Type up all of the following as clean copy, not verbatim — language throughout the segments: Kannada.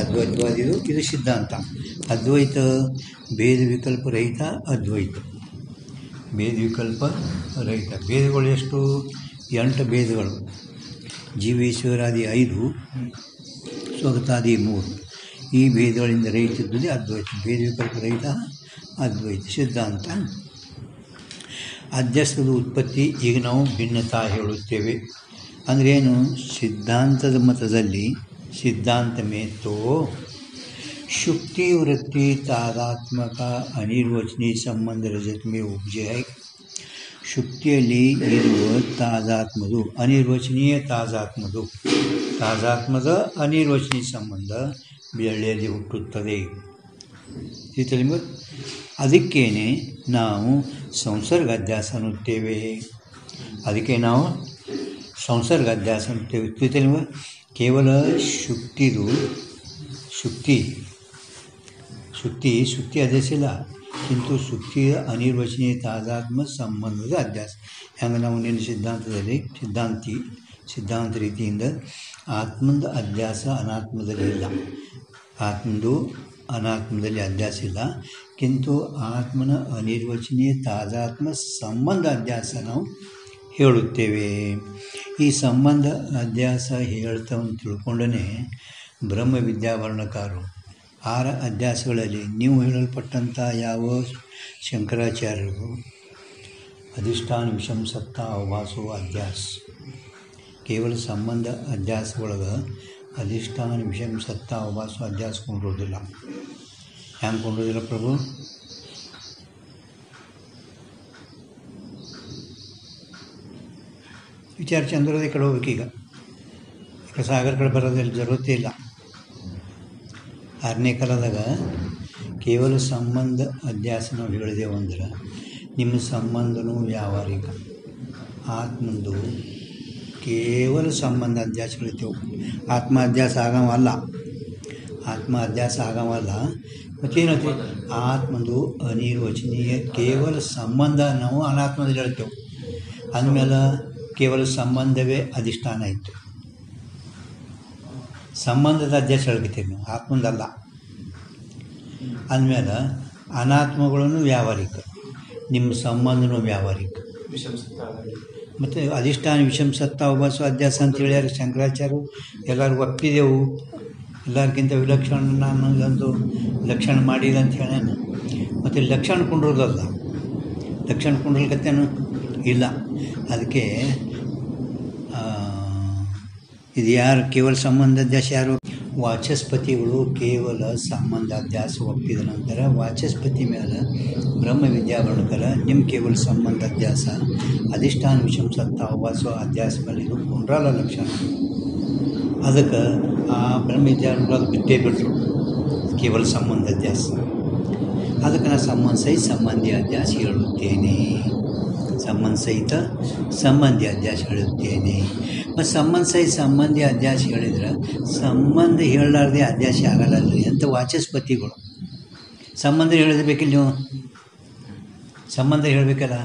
ಅದ್ವೈತವಾದಿದು, ಇದು ಸಿದ್ಧಾಂತ. ಅದ್ವೈತ ಭೇದ ವಿಕಲ್ಪ ರಹಿತ ಅದ್ವೈತ, ಭೇದ ವಿಕಲ್ಪ ರಹಿತ. ಭೇದಗಳು ಎಷ್ಟು? 8 ಭೇದಗಳು. ಜೀವೇಶ್ವರಾದಿ 5, ಸ್ವಗತಾದಿ 3. ಈ ಭೇದಗಳಿಂದ ರಹಿತಿದ್ದುದೇ ಅದ್ವೈತ, ಭೇದ ವಿಕಲ್ಪ ರಹಿತ ಅದ್ವೈತ ಸಿದ್ಧಾಂತ. ಅಧ್ಯಾಸದ ಉತ್ಪತ್ತಿ ಈಗ ನಾವು ಭಿನ್ನತಾ ಹೇಳುತ್ತೇವೆ. ಅಂದ್ರೇನು? ಸಿದ್ಧಾಂತದ ಮತದಲ್ಲಿ ಸಿದ್ಧಾಂತ ಮೇತೋ ಶುಕ್ತಿ ವೃತ್ತಿ ತಾದಾತ್ಮಕ ಅನಿರ್ವಚನೀಯ ಸಂಬಂಧ ರಜತ್ ಮೇ ಉಪಜಯ. ಶುಕ್ತಿಯಲ್ಲಿ ಇರುವ ತಾದಾತ್ಮದು, ಅನಿರ್ವಚನೀಯ ತಾದಾತ್ಮದ ಅನಿರ್ವಚನೀಯ ಸಂಬಂಧ ಬೆಳ್ಳಿಯಲ್ಲಿ ಹುಟ್ಟುತ್ತದೆ. ಅದಕ್ಕೇನೆ ನಾವು ಸಂಸರ್ಗ ಅಧ್ಯಾಸ ಅನ್ನುತ್ತೇವೆ. ಕೇವಲ ಶುಕ್ತಿ ಅಧ್ಯಾಸಿಲ್ಲ, ಕಿಂತು ಶುಕ್ತಿಯ ಅನಿರ್ವಚನೀಯ ತಾದಾತ್ಮ ಸಂಬಂಧದ ಅಧ್ಯಾಸ. ಹೆಂಗೆ ನಾವು ನಿನ್ನ ಸಿದ್ಧಾಂತ ರೀತಿಯಿಂದ ಆತ್ಮದ ಅಧ್ಯಾಸ ಅನಾತ್ಮದಲ್ಲಿ ಇಲ್ಲ, ಅನಾತ್ಮದಲ್ಲಿ ಅಧ್ಯಾಸ ಇಲ್ಲ, ಕಿಂತು ಆತ್ಮನ ಅನಿರ್ವಚನೀಯ ತಾದಾತ್ಮ ಸಂಬಂಧ ಅಧ್ಯಾಸ ನಾವು ಹೇಳುತ್ತೇವೆ. ಈ ಸಂಬಂಧ ಅಧ್ಯಾಸ ಹೇಳ್ತಾವಂತ ತಿಳ್ಕೊಂಡೇ ಬ್ರಹ್ಮ ವಿದ್ಯಾವರ್ಣಕಾರರು 6 ಅಧ್ಯಾಸಗಳಲ್ಲಿ ನೀವು ಹೇಳಲ್ಪಟ್ಟಂಥ ಯಾವ ಶಂಕರಾಚಾರ್ಯರು ಅಧಿಷ್ಠಾನ ವಿಷಂ ಸತ್ತ ಅವಭಾಸೋ ಅಧ್ಯಾಸ, ಕೇವಲ ಸಂಬಂಧ ಅಧ್ಯಾಸ ಒಳಗೆ ಅಧಿಷ್ಠಾನ ವಿಷಂ ಸತ್ತ ಅವಭಾಸೋ ಅಧ್ಯಾಸ ಕೊಂಡ್ರೋದಿಲ್ಲ. ಹ್ಯಾಂಗೆ ಕೊಂಡ್ರೋದಿಲ್ಲ ಪ್ರಭು? ವಿಚಾರ ಚಂದ್ರದ ಕಡೆ ಹೋಗ್ಬೇಕೀಗ. ಸಾಗರ ಕಡೆ ಬರೋದಿಲ್ಲ, ಜರುರತ್ತೇ ಇಲ್ಲ. 6ನೇ ಕಾಲದಾಗ ಕೇವಲ ಸಂಬಂಧ ಅಧ್ಯಾಸ ನಾವು ಹೇಳಿದೆವು ಅಂದ್ರೆ ನಿಮ್ಮ ಸಂಬಂಧನೂ ವ್ಯಾವಹಾರಿಕ. ಆತ್ಮಂದು ಕೇವಲ ಸಂಬಂಧ ಅಧ್ಯಾಸ ಹೇಳ್ತೇವೆ. ಆತ್ಮ ಅಧ್ಯಾಸ ಆಗಮಲ್ಲ. ಮತ್ತೇನೈತಿ? ಆತ್ಮಂದು ಅನಿರ್ವಚನೀಯ ಕೇವಲ ಸಂಬಂಧ ನಾವು ಅನಾತ್ಮದಲ್ಲಿ ಹೇಳ್ತೇವೆ. ಅಂದಮೇಲೆ ಕೇವಲ ಸಂಬಂಧವೇ ಅಧಿಷ್ಠಾನ ಇತ್ತು. ಸಂಬಂಧದ ಅಧ್ಯಾಸ ಹೇಳ್ಕತ್ತೀವಿ ನಾವು, ಆತ್ಮಂದಲ್ಲ. ಅಂದಮೇಲೆ ಅನಾತ್ಮಗಳನ್ನು ವ್ಯಾವಹಾರಿಕ, ನಿಮ್ಮ ಸಂಬಂಧನೂ ವ್ಯಾವಹಾರಿಕ. ಮತ್ತು ಅಧಿಷ್ಠಾನ ವಿಷಂ ಸತ್ತ ಅವಭಾಸ ಅಧ್ಯಾಸ ಅಂತ ಹೇಳ್ಯಾರ ಶಂಕರಾಚಾರ್ಯರು. ಎಲ್ಲರಿಗೂ ಒಪ್ಪಿದೆವು, ಎಲ್ಲರಿಗಿಂತ ವಿಲಕ್ಷಣ ಅನ್ನೋದೊಂದು ಲಕ್ಷಣ ಮಾಡಿದ ಅಂತ ಹೇಳ್ಯಾನ. ಮತ್ತು ಲಕ್ಷಣ ಕೊಂಡ್ರೋದಲ್ಲ, ಲಕ್ಷಣ ಕೊಂಡ್ರಲ್ಕತ್ತೇನು ಇಲ್ಲ. ಅದಕ್ಕೆ ಇದು ಯಾರು ಕೇವಲ ಸಂಬಂಧಾಧ್ಯಾಸ? ಯಾರು? ವಾಚಸ್ಪತಿಗಳು ಕೇವಲ ಸಂಬಂಧಾಧ್ಯಾಸ ಒಪ್ಪಿದ ನಂತರ ವಾಚಸ್ಪತಿ ಮೇಲೆ ಬ್ರಹ್ಮ ವಿದ್ಯಾವರ್ಣಕರ ನಿಮ್ಮ ಕೇವಲ ಸಂಬಂಧಾಧ್ಯಾಸ ಅಧಿಷ್ಠಾನ ವಿಷಂ ಸತ್ತ ಅವಭಾಸ ಅಧ್ಯಾಸ ಮೇಲೆ ಇದು ಕೊಂಡ್ರಲ್ಲ ಲಕ್ಷಣ. ಅದಕ್ಕೆ ಆ ಬ್ರಹ್ಮ ವಿದ್ಯಾವರ್ಣಕರು ಅದು ಬಿಟ್ಟೇ ಬಿಟ್ಟರು, ಕೇವಲ ಸಂಬಂಧಾಧ್ಯಾಸ. ಅದಕ್ಕೆ ನಾನು ಸಂಬಂಧ ಸಹಿತ ಸಂಬಂಧಿ ಅಧ್ಯಾಸ ಹೇಳುತ್ತೇನೆ, ಸಂಬಂಧ ಸಹಿತ ಸಂಬಂಧಿ ಅಧ್ಯಾಸ ಹೇಳುತ್ತೇನೆ. ಮತ್ತು ಸಂಬಂಧ ಸಹಿತ ಸಂಬಂಧಿ ಅಧ್ಯಾಸ ಹೇಳಿದ್ರೆ ಸಂಬಂಧ ಹೇಳಲಾರ್ದೆ ಅಧ್ಯಾಸ ಆಗಲ್ಲಲ್ರಿ ಅಂತ ವಾಚಸ್ಪತಿಗಳು. ಸಂಬಂಧ ಹೇಳಬೇಕಿಲ್ಲ, ನೀವು ಸಂಬಂಧ ಹೇಳಬೇಕಲ್ಲ.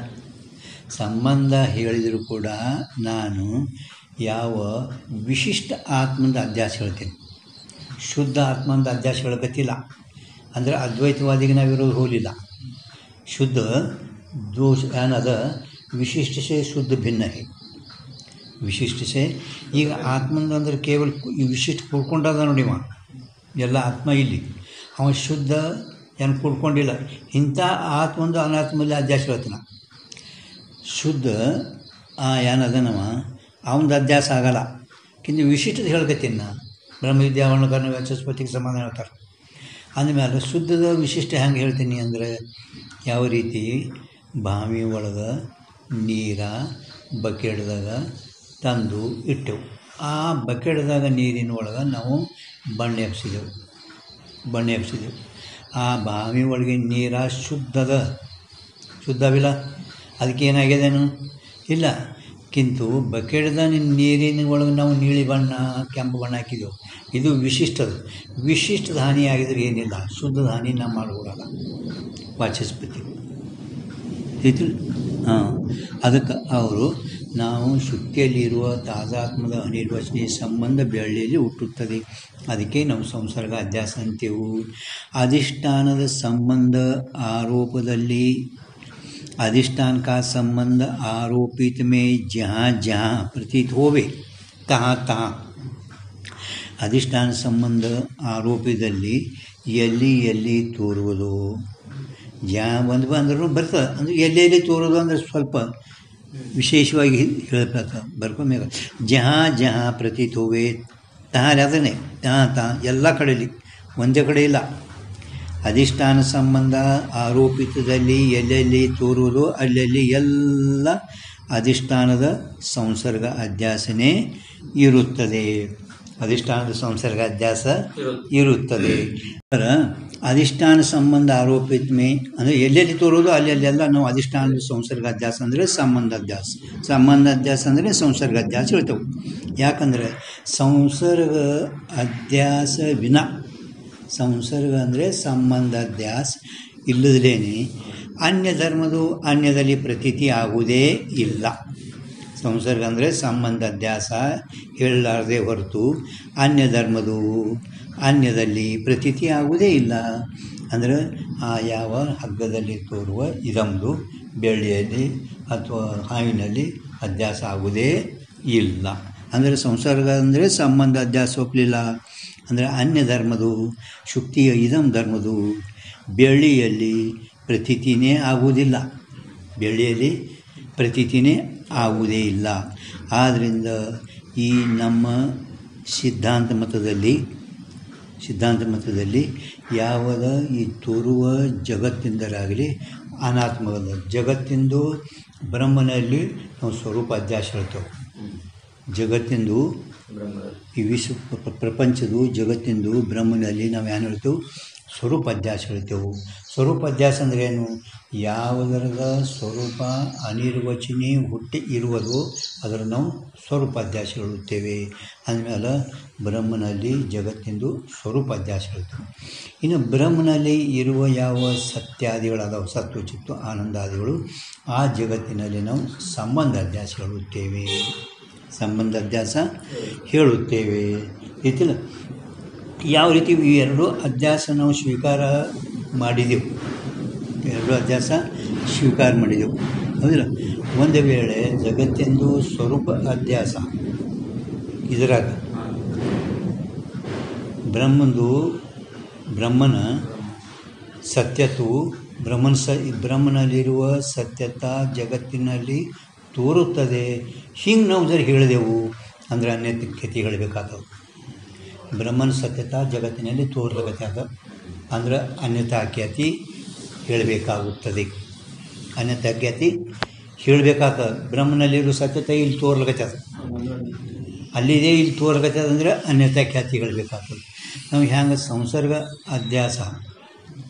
ಸಂಬಂಧ ಹೇಳಿದರೂ ಕೂಡ ನಾನು ಯಾವ ವಿಶಿಷ್ಟ ಆತ್ಮಂದ ಅಧ್ಯಾಸ ಹೇಳ್ತೇನೆ, ಶುದ್ಧ ಆತ್ಮಂದ ಅಧ್ಯಾಸ ಹೇಳಕತ್ತಿಲ್ಲ. ಅಂದರೆ ಅದ್ವೈತವಾದಿಗೆ ನಾವಿರೋದು ಹೋಲಿಲ್ಲ. ಶುದ್ಧ ದೋಷ ಏನದ ವಿಶಿಷ್ಟಸೆ ಶುದ್ಧ ಭಿನ್ನ ಹೇ ವಿಶಿಷ್ಟಸೆ. ಈಗ ಆತ್ಮಂದು ಅಂದ್ರೆ ಕೇವಲ ವಿಶಿಷ್ಟ ಕುಡ್ಕೊಂಡದ ನೋಡಿ, ಎಲ್ಲ ಆತ್ಮ ಇಲ್ಲಿ ಅವ ಶುದ್ಧ ಏನು ಕುಡ್ಕೊಂಡಿಲ್ಲ. ಇಂಥ ಆತ್ಮಂದು ಅನಾತ್ಮಲ್ಲಿ ಅಧ್ಯಾಸ ಹೇಳ್ತಾನೆ. ಶುದ್ಧ ಏನದನವ ಅವನದು ಅಧ್ಯಾಸ ಆಗಲ್ಲ, ಕಿಂತ ವಿಶಿಷ್ಟದ ಹೇಳ್ಕತ್ತೀನಿ ನಾ. ಬ್ರಹ್ಮ ವಿದ್ಯಾವರ್ಣಕರಣ ವಾಚಸ್ಪತಿಗೆ ಸಂಬಂಧ ಹೇಳ್ತಾರೆ. ಅಂದಮೇಲೆ ಶುದ್ಧದ ವಿಶಿಷ್ಟ ಹೆಂಗೆ ಹೇಳ್ತೀನಿ ಅಂದರೆ, ಯಾವ ರೀತಿ ಬಾವಿ ಒಳಗೆ ನೀರ ಬಕೆಟ್ದಾಗ ತಂದು ಇಟ್ಟೆವು. ಆ ಬಕೆಟ್ದಾಗ ನೀರಿನ ಒಳಗೆ ನಾವು ಬಣ್ಣೆ ಎಬ್ಸಿದೆವು. ಆ ಬಾವಿ ಒಳಗೆ ನೀರ ಶುದ್ಧವಿಲ್ಲ. ಅದಕ್ಕೆ ಏನಾಗ್ಯದೇನು ಇಲ್ಲ. ಕಿಂತು ಬಕೆಟ್ದ ನೀರಿನ ಒಳಗೆ ನಾವು ನೀಲಿ ಬಣ್ಣ ಕೆಂಪು ಬಣ್ಣ ಹಾಕಿದೆವು. ಇದು ವಿಶಿಷ್ಟದ ಹಾನಿ ಆಗಿದ್ರೆ ಏನಿಲ್ಲ, ಶುದ್ಧದ ಹಾನಿ ನಾವು ಮಾಡಿಕೊಡಲ್ಲ ವಾಚಸ್ಪತಿ. ಅದಕ್ಕೆ ಅವರು ನಾವು ಶುದ್ಧಿಯಲ್ಲಿರುವ ತಾದಾತ್ಮದ ಅನಿರ್ವಚನೀಯ ಸಂಬಂಧ ಬೆಳ್ಳಿಯಲ್ಲಿ ಹುಟ್ಟುತ್ತದೆ. ಅದಕ್ಕೆ ನಾವು ಸಂಸರ್ಗ ಅಧ್ಯಾಸ ಅಂತೇವು. ಅಧಿಷ್ಠಾನದ ಸಂಬಂಧ ಆರೋಪದಲ್ಲಿ अधिष्ठान का संबंध आरोपित में जहाँ जहाँ प्रतीत होवे तहाँ तहाँ अधिष्ठान संबंध ಆರೋಪದಲ್ಲಿ ಎಲ್ಲಿ ಎಲ್ಲಿ ತೋರುವುದು ಜहाँ ಬಂದ್ರೂ ಬರ್ತದೆ. ಅಂದರೆ ಎಲ್ಲೆಲ್ಲಿ ತೋರೋದು ಅಂದರೆ ಸ್ವಲ್ಪ ವಿಶೇಷವಾಗಿ ಹೇಳಬೇಕು ಬರ್ಕೊಬೇಕು. ಜहाँ ಜहाँ ಪ್ರತೀತ್ ಹೋವೆ ತहाँ ಅದನ್ನೇ ತहाँ ತहाँ ಎಲ್ಲ ಕಡೆಯಲ್ಲಿ ಒಂದೇ ಕಡೆ ಇಲ್ಲ. ಅಧಿಷ್ಠಾನ ಸಂಬಂಧ ಆರೋಪಿತದಲ್ಲಿ ಎಲ್ಲೆಲ್ಲಿ ತೋರುವುದು ಅಲ್ಲೆಲ್ಲಿ ಎಲ್ಲ ಅಧಿಷ್ಠಾನದ ಸಂಸರ್ಗ ಅಧ್ಯಾಸನೇ ಇರುತ್ತದೆ. ಅಧಿಷ್ಠಾನದ ಸಂಸರ್ಗ ಅಧ್ಯಾಸ ಇರುತ್ತದೆ. ಅಧಿಷ್ಠಾನ ಸಂಬಂಧ ಆರೋಪಿತ ಮೇ ಅಂದರೆ ಎಲ್ಲೆಲ್ಲಿ ತೋರೋದು ಅಲ್ಲೆಲ್ಲೆಲ್ಲ ನಾವು ಅಧಿಷ್ಠಾನದ ಸಂಸರ್ಗ ಅಧ್ಯಾಸ ಅಂದರೆ ಸಂಬಂಧ ಅಧ್ಯಾಸ. ಸಂಬಂಧ ಅಧ್ಯಾಸ ಅಂದರೆ ಸಂಸರ್ಗ ಅಧ್ಯಾಸ ಹೇಳ್ತೇವೆ. ಯಾಕಂದರೆ ಸಂಸರ್ಗ ಅಧ್ಯಾಸ ವಿನ ಸಂಸರ್ಗ ಅಂದರೆ ಸಂಬಂಧಾಧ್ಯಾಸ ಇಲ್ಲದೇನೆ ಅನ್ಯ ಧರ್ಮದು ಅನ್ಯದಲ್ಲಿ ಪ್ರತೀತಿ ಆಗುವುದೇ ಇಲ್ಲ. ಸಂಸರ್ಗ ಅಂದರೆ ಸಂಬಂಧಾಧ್ಯಾಸ ಹೇಳಲಾರದೆ ಹೊರತು ಅನ್ಯ ಧರ್ಮದು ಅನ್ಯದಲ್ಲಿ ಪ್ರತೀತಿ ಆಗುವುದೇ ಇಲ್ಲ. ಅಂದರೆ ಆ ಯಾವ ಹಗ್ಗದಲ್ಲಿ ತೋರುವ ಇದೊಂದು ಬೆಳ್ಳಿಯಲ್ಲಿ ಅಥವಾ ಹಾವಿನಲ್ಲಿ ಅಧ್ಯಾಸ ಆಗುವುದೇ ಇಲ್ಲ. ಅಂದರೆ ಸಂಸರ್ಗ ಅಂದರೆ ಸಂಬಂಧ ಅಧ್ಯಾಸ ಒಪ್ಪಲಿಲ್ಲ. ಅಂದರೆ ಅನ್ಯ ಧರ್ಮದು ಶುಕ್ತಿಯ ಇದಂ ಧರ್ಮದು ಬೆಳ್ಳಿಯಲ್ಲಿ ಪ್ರತೀತಿನೇ ಆಗುವುದಿಲ್ಲ. ಬೆಳ್ಳಿಯಲ್ಲಿ ಪ್ರತೀತಿನೇ ಆಗುವುದೇ ಇಲ್ಲ. ಆದ್ದರಿಂದ ಈ ನಮ್ಮ ಸಿದ್ಧಾಂತ ಮತದಲ್ಲಿ ಯಾವಾಗ ಈ ತೋರುವ ಜಗತ್ತಿಂದಲಾಗಲಿ ಅನಾತ್ಮವಲ್ಲ, ಜಗತ್ತಿಂದು ಬ್ರಹ್ಮನಲ್ಲಿ ನಾವು ಸ್ವರೂಪ ಅಧ್ಯಾಸ ಹೇಳ್ತೇವೆ. ಜಗತ್ತಿಂದು ಈ ಪ್ರಪಂಚದು ಜಗತ್ತಿಂದು ಬ್ರಹ್ಮನಲ್ಲಿ ನಾವು ಏನು ಹೇಳ್ತೇವೆ? ಸ್ವರೂಪ ಅಧ್ಯಾಸ ಹೇಳ್ತೇವೆ. ಸ್ವರೂಪ ಅಧ್ಯಾಸ ಅಂದರೆ ಏನು? ಯಾವುದರದ ಸ್ವರೂಪ ಅನಿರ್ವಚನೀಯ ಹುಟ್ಟಿ ಇರುವುದೋ ಅದರ ನಾವು ಸ್ವರೂಪ ಅಧ್ಯಾಸ ಹೇಳುತ್ತೇವೆ. ಅಂದಮೇಲೆ ಬ್ರಹ್ಮನಲ್ಲಿ ಜಗತ್ತಿಂದು ಸ್ವರೂಪ ಅಧ್ಯಾಸ ಹೇಳ್ತೇವೆ. ಇನ್ನು ಬ್ರಹ್ಮನಲ್ಲಿ ಇರುವ ಯಾವ ಸತ್ಯಾದಿಗಳಾದವು, ಸತ್ವ ಚಿತ್ತು ಆನಂದಾದಿಗಳು, ಆ ಜಗತ್ತಿನಲ್ಲಿ ನಾವು ಸಂಬಂಧ ಅಧ್ಯಾಸ ಹೇಳುತ್ತೇವೆ. ಸಂಬಂಧ ಅಧ್ಯಾಸ ಹೇಳುತ್ತೇವೆ. ಇತ್ತಿಲ್ಲ ಯಾವ ರೀತಿ ಈ ಎರಡು ಅಧ್ಯಾಸ ನಾವು ಸ್ವೀಕಾರ ಮಾಡಿದೆವು, ಎರಡು ಅಧ್ಯಾಸ ಸ್ವೀಕಾರ ಮಾಡಿದೆವು ಹೌದಿಲ್ಲ. ಒಂದು ವೇಳೆ ಜಗತ್ತೆಂದು ಸ್ವರೂಪ ಅಧ್ಯಾಸ ಇದರಾಗ ಬ್ರಹ್ಮನ ಸತ್ಯತ್ವವು ಬ್ರಹ್ಮನಲ್ಲಿರುವ ಸತ್ಯತ ಜಗತ್ತಿನಲ್ಲಿ ತೋರುತ್ತದೆ. ಹಿಂಗೆ ನಾವು ಜರ ಹೇಳಿದೆವು ಅಂದರೆ ಅನ್ಯತೆ ಹೇಳಬೇಕಾದವು. ಬ್ರಹ್ಮನ ಸತ್ಯತ ಜಗತ್ತಿನಲ್ಲಿ ತೋರ್ಲಕತ್ಯಾದ ಅಂದ್ರೆ ಅನ್ಯತಾ ಖ್ಯಾತಿ ಹೇಳಬೇಕಾಗುತ್ತದೆ. ಅನ್ಯತಾ ಖ್ಯಾತಿ ಹೇಳಬೇಕಾಗ್ತದೆ. ಬ್ರಹ್ಮನಲ್ಲಿರೋ ಸತ್ಯತೆ ಇಲ್ಲಿ ತೋರ್ಲಕತ್ಯಾದ, ಅಲ್ಲಿದೆ ಇಲ್ಲಿ ತೋರ್ಲಕತ್ಯಾದ ಅಂದರೆ ಅನ್ಯತಾ ಖ್ಯಾತಿ ಹೇಳಬೇಕಾಗ್ತದೆ. ನಾವು ಹ್ಯಾಂಗೆ ಸಂಸರ್ಗ ಅಧ್ಯಾಸ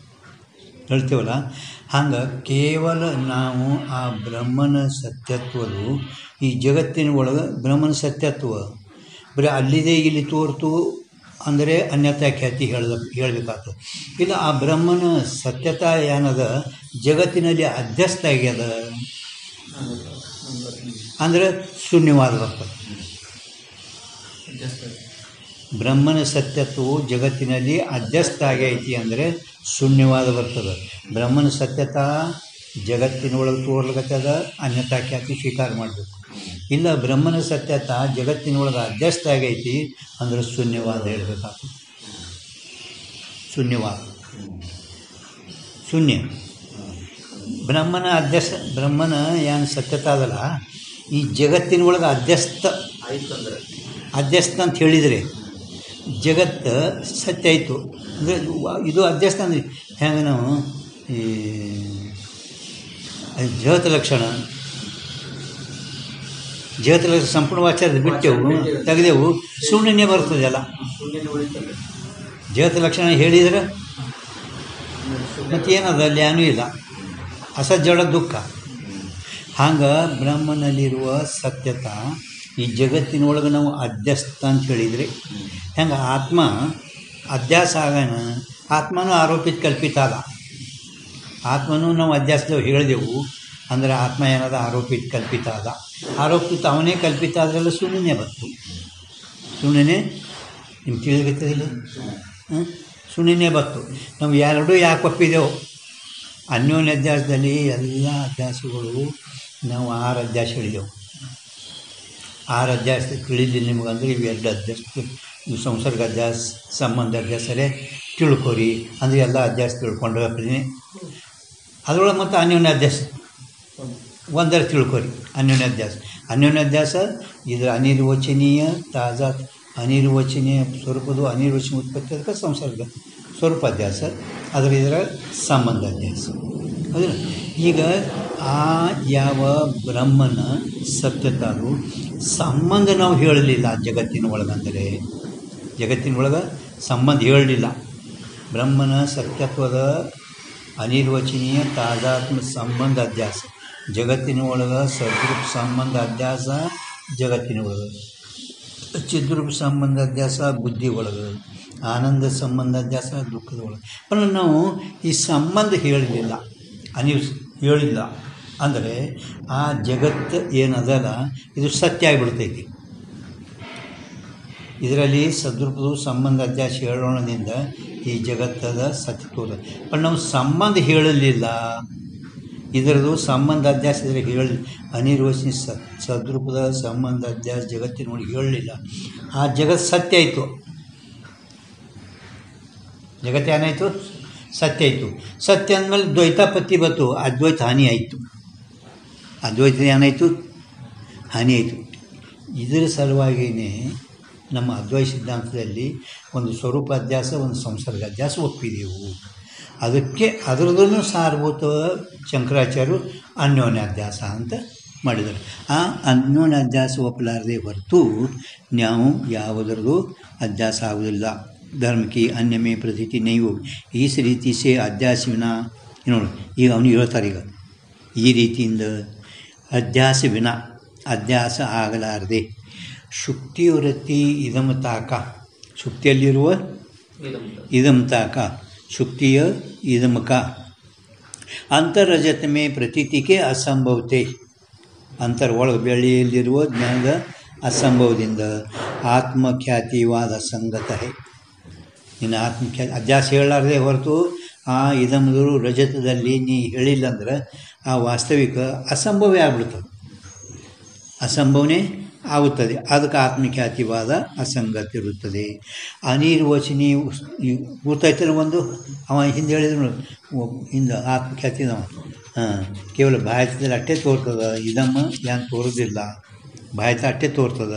ಹೇಳ್ತೇವಲ್ಲ, ಹಂಗೆ ಕೇವಲ ನಾವು ಆ ಬ್ರಹ್ಮನ ಸತ್ಯತ್ವದು ಈ ಜಗತ್ತಿನ ಒಳಗೆ ಬ್ರಹ್ಮನ ಸತ್ಯತ್ವ ಬರೀ ಅಲ್ಲಿದೆ ಇಲ್ಲಿ ತೋರ್ತು ಅಂದರೆ ಅನ್ಯತಾ ಖ್ಯಾತಿ ಹೇಳಬೇಕಾಗ್ತದೆ. ಇಲ್ಲ ಆ ಬ್ರಹ್ಮನ ಸತ್ಯತಾ ಏನದ ಜಗತ್ತಿನಲ್ಲಿ ಅಧ್ಯಸ್ಥ ಆಗ್ಯದ ಅಂದರೆ ಶೂನ್ಯವಾದ ಬರ್ತದೆ. ಬ್ರಹ್ಮನ ಸತ್ಯತ್ವವು ಜಗತ್ತಿನಲ್ಲಿ ಅಧ್ಯಸ್ಥ ಆಗೈತಿ ಅಂದರೆ ಶೂನ್ಯವಾದ ಬರ್ತದೆ. ಬ್ರಹ್ಮನ ಸತ್ಯತಾ ಜಗತ್ತಿನೊಳಗೆ ತೋರ್ಲಕತ್ತದ ಅನ್ಯತಾ ಖ್ಯಾತಿ ಸ್ವೀಕಾರ ಮಾಡಬೇಕು. ಇಲ್ಲ ಬ್ರಹ್ಮನ ಸತ್ಯತಾ ಜಗತ್ತಿನೊಳಗೆ ಅಧ್ಯಸ್ಥ ಆಗೈತಿ ಅಂದರೆ ಶೂನ್ಯವಾದ ಹೇಳಬೇಕಾಗ್ತದೆ. ಶೂನ್ಯ ಬ್ರಹ್ಮನ ಬ್ರಹ್ಮನ ಏನು ಸತ್ಯತಾ ಅದಲ್ಲ ಈ ಜಗತ್ತಿನೊಳಗೆ ಅಧ್ಯಸ್ಥ ಅಂತ ಹೇಳಿದರೆ ಜಗತ್ತು ಸತ್ಯ ಆಯಿತು. ಅಂದರೆ ಇದು ಅಧ್ಯಸ್ಥ ಅಂದರೆ ಹೆಂಗೆ ನಾವು ಈ ಜಗತ್ ಲಕ್ಷಣ ಸಂಪೂರ್ಣ ಆಚಾರದ ಬಿಟ್ಟೆವು ತೆಗೆದೆವು ಶೂನ್ಯನೇ ಬರ್ತದೆ. ಅಲ್ಲ ಜಗತ್ ಲಕ್ಷಣ ಹೇಳಿದರೆ ಮತ್ತೇನದ ಅಲ್ಲಿ ಏನೂ ಇಲ್ಲ, ಅಸಜ್ಜಡ ದುಃಖ. ಹಂಗೆ ಬ್ರಹ್ಮನಲ್ಲಿರುವ ಸತ್ಯತಾ ಈ ಜಗತ್ತಿನೊಳಗೆ ನಾವು ಅಧ್ಯಸ್ಥ ಅಂತ ಹೇಳಿದರೆ ಹೆಂಗೆ ಆತ್ಮ ಅಧ್ಯಾಸ ಆಗೋಣ. ಆತ್ಮನೂ ಆರೋಪಿತ ಕಲ್ಪಿತ ಅದ. ಆತ್ಮನೂ ನಾವು ಅಧ್ಯಾಸದವು ಹೇಳಿದೆವು. ಅಂದರೆ ಆತ್ಮ ಏನದ ಆರೋಪಿತ ಕಲ್ಪಿತ ಅದ. ಆರೋಪಿತ ಅವನೇ ಕಲ್ಪಿತ ಅದರೆಲ್ಲ ಸುಮ್ಮನೆ ಬಂತು. ಸುಮ್ಮನೆ ನಿಮ್ಗೆ ತಿಳಿದಿಲ್ಲ, ಸುಮ್ಮನೆ ಬಂತು. ನಾವು ಎರಡೂ ಯಾಕೆ ಒಪ್ಪಿದೆವು? ಅನ್ಯೋನ್ಯ ಅಧ್ಯಾಸದಲ್ಲಿ ಎಲ್ಲ ಅಧ್ಯಾಸಗಳು ನಾವು 6 ಅಧ್ಯಾಸ ಹೇಳಿದೆವು. 6 ಅಧ್ಯಾಸ ತಿಳಿಲಿಲ್ಲ ನಿಮಗಂದ್ರೆ ಇವು 2 ಅಧ್ಯಾಸ, ಇವು ಸಂಸರ್ಗ ಅಧ್ಯಾಸ, ಸಂಬಂಧ ಅಧ್ಯಾಸರೇ ತಿಳ್ಕೊರಿ ಅಂದರೆ ಎಲ್ಲ ಅಧ್ಯಾಸ ತಿಳ್ಕೊಂಡು ಹೋಗ್ತೀನಿ. ಅದರೊಳಗೆ ಮತ್ತು ಅನ್ಯೋನ್ಯ ಅಧ್ಯಾಸ ಒಂದರ ತಿಳ್ಕೊರಿ. ಅನ್ಯೋನ್ಯ ಅಧ್ಯಾಸ ಇದರ ಅನಿರ್ವಚನೀಯ ತಾಜಾ ಅನಿರ್ವಚನೀಯ ಸ್ವರೂಪದ ಅನಿರ್ವಚನೀಯ ಉತ್ಪತ್ತಿ ಅದಕ್ಕೆ ಸಂಸರ್ಗ ಸ್ವರೂಪ ಅಧ್ಯಾಸ, ಇದರ ಸಂಬಂಧ ಅಧ್ಯಾಸ. ಹೌದಾ? ಈಗ ಆ ಯಾವ ಬ್ರಹ್ಮನ ಸತ್ಯತಾರು ಸಂಬಂಧ ನಾವು ಹೇಳಲಿಲ್ಲ ಜಗತ್ತಿನ ಒಳಗಂದರೆ, ಜಗತ್ತಿನೊಳಗೆ ಸಂಬಂಧ ಹೇಳಲಿಲ್ಲ. ಬ್ರಹ್ಮನ ಸತ್ಯತ್ವದ ಅನಿರ್ವಚನೀಯ ತಾದಾತ್ಮ ಸಂಬಂಧ ಅಧ್ಯಾಸ ಜಗತ್ತಿನ ಒಳಗೆ, ಸದ್ರೂಪ ಸಂಬಂಧ ಅಧ್ಯಾಸ ಜಗತ್ತಿನ ಒಳಗೆ, ಚಿದ್ರೂಪ ಸಂಬಂಧ ಅಧ್ಯಾಸ ಬುದ್ಧಿ ಒಳಗೆ, ಆನಂದ ಸಂಬಂಧ ಅಧ್ಯಾಸ ದುಃಖದ ಒಳಗೆ. ಅಂದರೆ ನಾವು ಈ ಸಂಬಂಧ ಹೇಳಲಿಲ್ಲ, ಹೇಳಿಲ್ಲ ಅಂದರೆ ಆ ಜಗತ್ತು ಏನದಲ್ಲ ಇದು ಸತ್ಯ ಆಗಿಬಿಡ್ತೈತಿ. ಇದರಲ್ಲಿ ಸದ್ರೂಪದ ಸಂಬಂಧ ಅಧ್ಯಾಸ ಹೇಳೋಣದಿಂದ ಈ ಜಗತ್ತದ ಸತ್ಯತ್ವದ ಬಟ್ ನಾವು ಸಂಬಂಧ ಹೇಳಲಿಲ್ಲ. ಇದರದು ಸಂಬಂಧ ಅಧ್ಯಾಸ ಇದ್ರೆ ಹೇಳಿ ಅನಿರ್ವಚನಿ ಸದ್ರೂಪದ ಸಂಬಂಧ ಅಧ್ಯಾಸ ಜಗತ್ತಿನೊಳಗೆ ಹೇಳಲಿಲ್ಲ. ಆ ಜಗತ್ತು ಸತ್ಯ ಆಯಿತು. ಜಗತ್ತು ಏನಾಯಿತು? ಸತ್ಯ ಆಯಿತು. ಸತ್ಯ ಅಂದಮೇಲೆ ದ್ವೈತಾಪತ್ತಿ ಬಂತು, ಅದ್ವೈತ ಹಾನಿ ಆಯಿತು. ಅದ್ವೈತ ಏನಾಯಿತು? ಹಾನಿ ಆಯಿತು. ಇದರ ಸಲುವಾಗಿಯೇ ನಮ್ಮ ಅದ್ವೈತ ಸಿದ್ಧಾಂತದಲ್ಲಿ ಒಂದು ಸ್ವರೂಪ ಅಧ್ಯಾಸ, ಒಂದು ಸಂಸರ್ಗ ಅಧ್ಯಾಸ ಒಪ್ಪಿದೆವು. ಅದಕ್ಕೆ ಅದರದನ್ನು ಸಾರಭೂತ ಶಂಕರಾಚಾರ್ಯರು ಅನ್ಯೋನ್ಯಾಧ್ಯಾಸ ಅಂತ ಮಾಡಿದ್ದಾರೆ. ಆ ಅನ್ಯೋನ್ಯಾಧ್ಯಾಸ ಒಪ್ಪಲಾರದೆ ಹೊರತು ನಾವು ಯಾವುದರದು ಅಧ್ಯಾಸ ಆಗುವುದಿಲ್ಲ. ಧರ್ಮಕ್ಕೆ ಅನ್ಯಮೇ ಪ್ರತೀತಿ ನೈವು ಈ ರೀತಿ ಸೇ ಅಧ್ಯಾಸವಿನ ನೋಡಿ. ಈಗ ಅವನು ಹೇಳ್ತಾರೆ, ಈಗ ಈ ರೀತಿಯಿಂದ ಅಧ್ಯಾಸವಿನ ಅಧ್ಯಾಸ ಆಗಲಾರದೆ ಶುಕ್ತಿವೃತ್ತಿ ಇದಮತಾಕ ಶುಕ್ತಿಯಲ್ಲಿರುವ ಇದಮತಾಕ ಶುಕ್ತಿಯ ಇದಮಕ ಅಂತರ್ರಜತಮೇ ಪ್ರತೀತಿಗೆ ಅಸಂಭವತೆ ಅಂತರ್ ಒಳಗೆ ಬೆಳ್ಳಿಯಲ್ಲಿರುವ ಜ್ಞಾನದ ಅಸಂಭವದಿಂದ ಆತ್ಮಖ್ಯಾತಿವಾದ ಸಂಗತ ಹೇ. ನಿನ್ನ ಆತ್ಮಖ್ಯಾತಿ ಅಧ್ಯಾಸ ಹೇಳಲಾರದೆ ಹೊರತು ಆ ಇದಮದರು ರಜತದಲ್ಲಿ ನೀ ಹೇಳಿಲ್ಲ ಅಂದ್ರೆ ಆ ವಾಸ್ತವಿಕ ಅಸಂಭವೇ ಆಗ್ಬಿಡ್ತದೆ, ಅಸಂಭವನೇ ಆಗುತ್ತದೆ. ಅದಕ್ಕೆ ಆತ್ಮಖ್ಯಾತಿವಾದ ಅಸಂಗತಿ ಇರುತ್ತದೆ. ಅನಿರ್ವಚನಿ ಗೊತ್ತಾಯ್ತಲ್ಲ ಒಂದು ಅವ ಹಿಂದೆ ಹೇಳಿದ್ರು ಹಿಂದೆ ಆತ್ಮಖ್ಯಾತಿದವ ಕೇವಲ ಬಾಹ್ಯದಲ್ಲಿ ಅಟ್ಟೆ ತೋರ್ತದ, ಇದಮ್ಮ ಏನು ತೋರೋದಿಲ್ಲ, ಬಾಹ್ಯತ ಅಟ್ಟೆ ತೋರ್ತದ,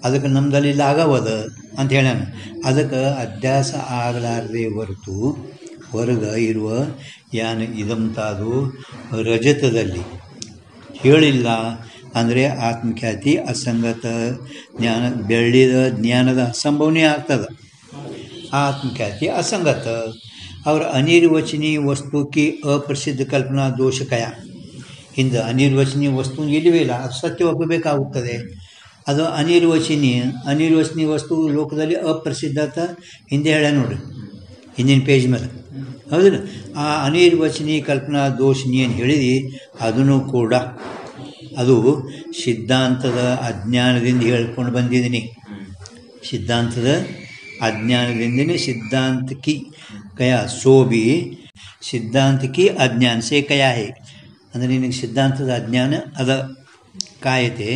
ಅದಕ್ಕೆ ನಮ್ದಲ್ಲಿ ಇಲ್ಲ ಆಗವದ ಅಂತ ಹೇಳ್ಯಾನ. ಅದಕ್ಕೆ ಅಧ್ಯಾಸ ಆಗಲಾರದೆ ಹೊರತು ಹೊರಗೆ ಇರುವ ಯಾನು ಇದಂತಾದು ರಜತದಲ್ಲಿ ಹೇಳಿಲ್ಲ ಅಂದರೆ ಆತ್ಮಖ್ಯಾತಿ ಅಸಂಗತ ಜ್ಞಾನ ಬೆಳ್ಳಿದ ಜ್ಞಾನದ ಅಸಂಭವನೇ ಆಗ್ತದೆ. ಆತ್ಮಖ್ಯಾತಿ ಅಸಂಗತ ಅವರ ಅನಿರ್ವಚನೀಯ ವಸ್ತುಕ್ಕೆ ಅಪ್ರಸಿದ್ಧ ಕಲ್ಪನಾ ದೋಷಕಯ. ಹಿಂದೆ ಅನಿರ್ವಚನೀಯ ವಸ್ತು ಇಲ್ಲವೇ ಇಲ್ಲ, ಅದು ಸತ್ಯ ಒಪ್ಪಬೇಕಾಗುತ್ತದೆ. ಅದು ಅನಿರ್ವಚನೀಯ ವಸ್ತು ಲೋಕದಲ್ಲಿ ಅಪ್ರಸಿದ್ಧತ ಹಿಂದೆ ಹೇಳ ನೋಡಿ ಹಿಂದಿನ ಪೇಜ್ ಮೇಲೆ, ಹೌದಿಲ್ಲ? ಆ ಅನಿರ್ವಚನೀಯ ಕಲ್ಪನಾ ದೋಷ ಏನು ಹೇಳಿದಿ ಅದನ್ನು ಕೂಡ ಅದು ಸಿದ್ಧಾಂತದ ಅಜ್ಞಾನದಿಂದ ಹೇಳ್ಕೊಂಡು ಬಂದಿದ್ದೀನಿ. ಸಿದ್ಧಾಂತದ ಅಜ್ಞಾನದಿಂದನೇ ಸಿದ್ಧಾಂತಕಿ ಕಯ ಸೋಬಿ ಸಿದ್ಧಾಂತಕಿ ಅಜ್ಞಾನ ಸೇ ಕಯಾ ಹೇ ಅಂದರೆ ನಿನಗೆ ಸಿದ್ಧಾಂತದ ಅಜ್ಞಾನ ಅದ ಕಾಯತೆ.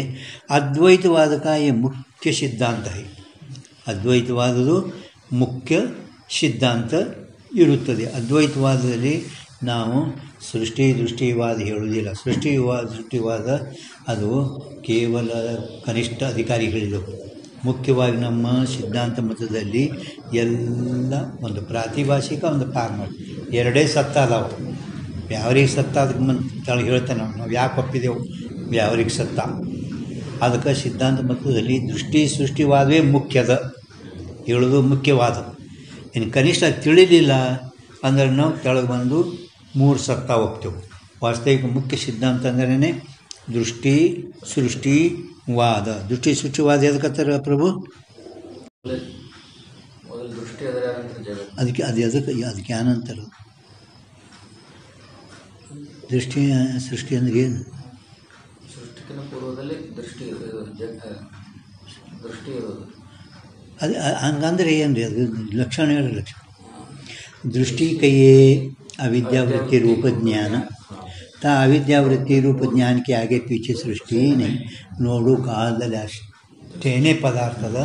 ಅದ್ವೈತವಾದಕ ಈ ಮುಖ್ಯ ಸಿದ್ಧಾಂತ ಹೇ. ಅದ್ವೈತವಾದದು ಮುಖ್ಯ ಸಿದ್ಧಾಂತ ಇರುತ್ತದೆ. ಅದ್ವೈತವಾದದಲ್ಲಿ ನಾವು ದೃಷ್ಟಿವಾದ ಹೇಳುವುದಿಲ್ಲ. ದೃಷ್ಟಿವಾದ ಅದು ಕೇವಲ ಕನಿಷ್ಠ ಅಧಿಕಾರಿಗಳಿದ್ದವು. ಮುಖ್ಯವಾಗಿ ನಮ್ಮ ಸಿದ್ಧಾಂತ ಮತದಲ್ಲಿ ಎಲ್ಲ ಒಂದು ಪ್ರಾತಿಭಾಷಿಕ, ಒಂದು ಫಾರ್ಮಲ್, ಎರಡೇ ಸತ್ತ ಅದಾವು. ವ್ಯಾವಹಾರಿಕ ಸತ್ತ ಅದಕ್ಕೆ ತಳಗೆ ಹೇಳ್ತೇನೆ ನಾವು ಯಾಕೆ ಒಪ್ಪಿದೆವು ವ್ಯಾವಹಾರಿಕ ಸತ್ತ. ಅದಕ್ಕೆ ಸಿದ್ಧಾಂತ ಮತದಲ್ಲಿ ಸೃಷ್ಟಿವಾದವೇ ಮುಖ್ಯದ ಹೇಳೋದು ಮುಖ್ಯವಾದ. ಇನ್ನು ಕನಿಷ್ಠ ತಿಳಿಲಿಲ್ಲ ಅಂದ್ರೆ ನಾವು ಕೆಳಗೆ ಬಂದು 3 ಸತ್ತ ಒಪ್ತೇವೆ. ವಾಸ್ತವಿಕ ಮುಖ್ಯ ಸಿದ್ಧಾಂತ ಅಂದ್ರೇ ಸೃಷ್ಟಿವಾದ. ಸೃಷ್ಟಿವಾದ ಎದಕ್ಕತ್ತಾರ ಪ್ರಭು? ಅದಕ್ಕೆ ಏನಂತಾರೆ? ಸೃಷ್ಟಿ ಅಂದ್ರೆ ಏನು? ಸೃಷ್ಟಿಕಿನ ಪೂರ್ವದಲ್ಲಿ ದೃಷ್ಟಿ ಇರೋದು. ಅದು ಹಂಗಂದ್ರೆ ಏನು ರೀ? ಅದು ಲಕ್ಷಣ ಹೇಳಿ. ಲಕ್ಷಣ ದೃಷ್ಟಿ ಕೈಯೇ अविद्यावृत्ति रूप ज्ञान ता अविद्यावृत्ति रूप ज्ञान के आगे पीछे सृष्टि ही नहीं. ನೋಡು ಕಾಲದಲ್ಲಿ ಅಷ್ಟೇನೇ ಪದಾರ್ಥದ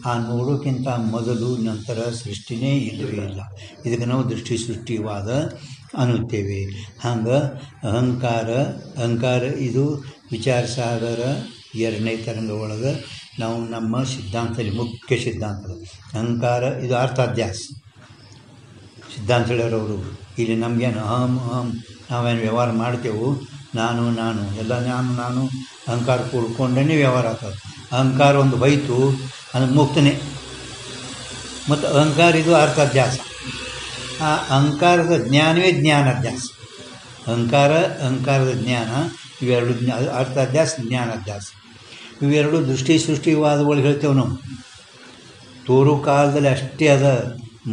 ಆ ನೋಡೋಕ್ಕಿಂತ ಮೊದಲು ನಂತರ ಸೃಷ್ಟಿನೇ ಇಲ್ಲವೇ ಇಲ್ಲ. ಇದಕ್ಕೆ ನಾವು ದೃಷ್ಟಿ ಸೃಷ್ಟಿವಾದ ಅನ್ನುತ್ತೇವೆ. ಹಂಗೆ ಅಹಂಕಾರ ಇದು ವಿಚಾರ ಸಾಗರ 2ನೇ ತರಂಗ ಒಳಗೆ ನಾವು ನಮ್ಮ ಸಿದ್ಧಾಂತದಲ್ಲಿ ಮುಖ್ಯ ಸಿದ್ಧಾಂತದ ಅಹಂಕಾರ ಇದು ಅರ್ಥಾಧ್ಯಾಸ ಸಿದ್ಧಾಂತ ಹೇಳೋರವರು. ಇಲ್ಲಿ ನಮಗೇನು ನಾವೇನು ವ್ಯವಹಾರ ಮಾಡ್ತೇವೆ, ನಾನು ಎಲ್ಲ ನಾನು ಅಹಂಕಾರ ಕೂಡ್ಕೊಂಡೇ ವ್ಯವಹಾರ ಆಗ್ತದೆ. ಅಹಂಕಾರ ಒಂದು ಹೋಯ್ತು ಅದು ಮುಕ್ತನೇ. ಮತ್ತು ಅಹಂಕಾರ ಇದು ಅರ್ಥಾಧ್ಯಾಸ. ಆ ಅಹಂಕಾರದ ಜ್ಞಾನವೇ ಜ್ಞಾನಾಧ್ಯಾಸ. ಅಹಂಕಾರದ ಜ್ಞಾನ ಇವೆರಡು ಅರ್ಥಾಧ್ಯಾಸ ಜ್ಞಾನಾಧ್ಯಾಸ ಇವೆರಡು ದೃಷ್ಟಿ ಸೃಷ್ಟಿವಾದಗಳು ಹೇಳ್ತೇವೆ ನಾವು. ತೋರು ಕಾಲದಲ್ಲಿ ಅಷ್ಟೇ ಅದ,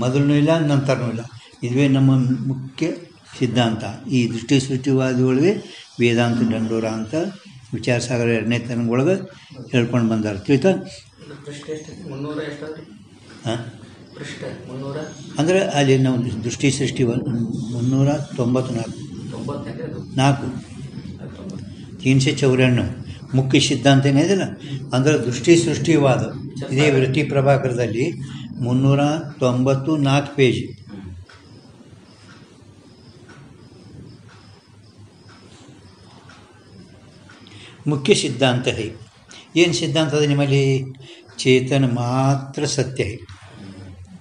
ಮೊದಲೂ ಇಲ್ಲ ನಂತರನೂ ಇಲ್ಲ. ಇದುವೇ ನಮ್ಮ ಮುಖ್ಯ ಸಿದ್ಧಾಂತ. ಈ ದೃಷ್ಟಿ ಸೃಷ್ಟಿವಾದಿಗಳಿಗೆ ವೇದಾಂತ ದಂಡೋರ ಅಂತ ವಿಚಾರ ಸಾಗರ 2ನೇ ತರಂಗೊಳಗೆ ಹೇಳ್ಕೊಂಡು ಬಂದಾರ. ತಿಳಿತಾ? ಅಂದರೆ ಅಲ್ಲಿ ನಾವು ದೃಷ್ಟಿ ಸೃಷ್ಟಿ 394 394 ಮುಖ್ಯ ಸಿದ್ಧಾಂತ ಏನಿದೆಯಲ್ಲ ಅಂದರೆ ದೃಷ್ಟಿ ಸೃಷ್ಟಿವಾದ. ಇದೇ ವೃತ್ತಿ ಪ್ರಭಾಕರದಲ್ಲಿ 394 ಪೇಜ್. ಮುಖ್ಯ ಸಿದ್ಧಾಂತ ಹೈ. ಏನು ಸಿದ್ಧಾಂತ ಅದ ನಿಮ್ಮಲ್ಲಿ? ಚೇತನ ಮಾತ್ರ ಸತ್ಯ ಹೈ.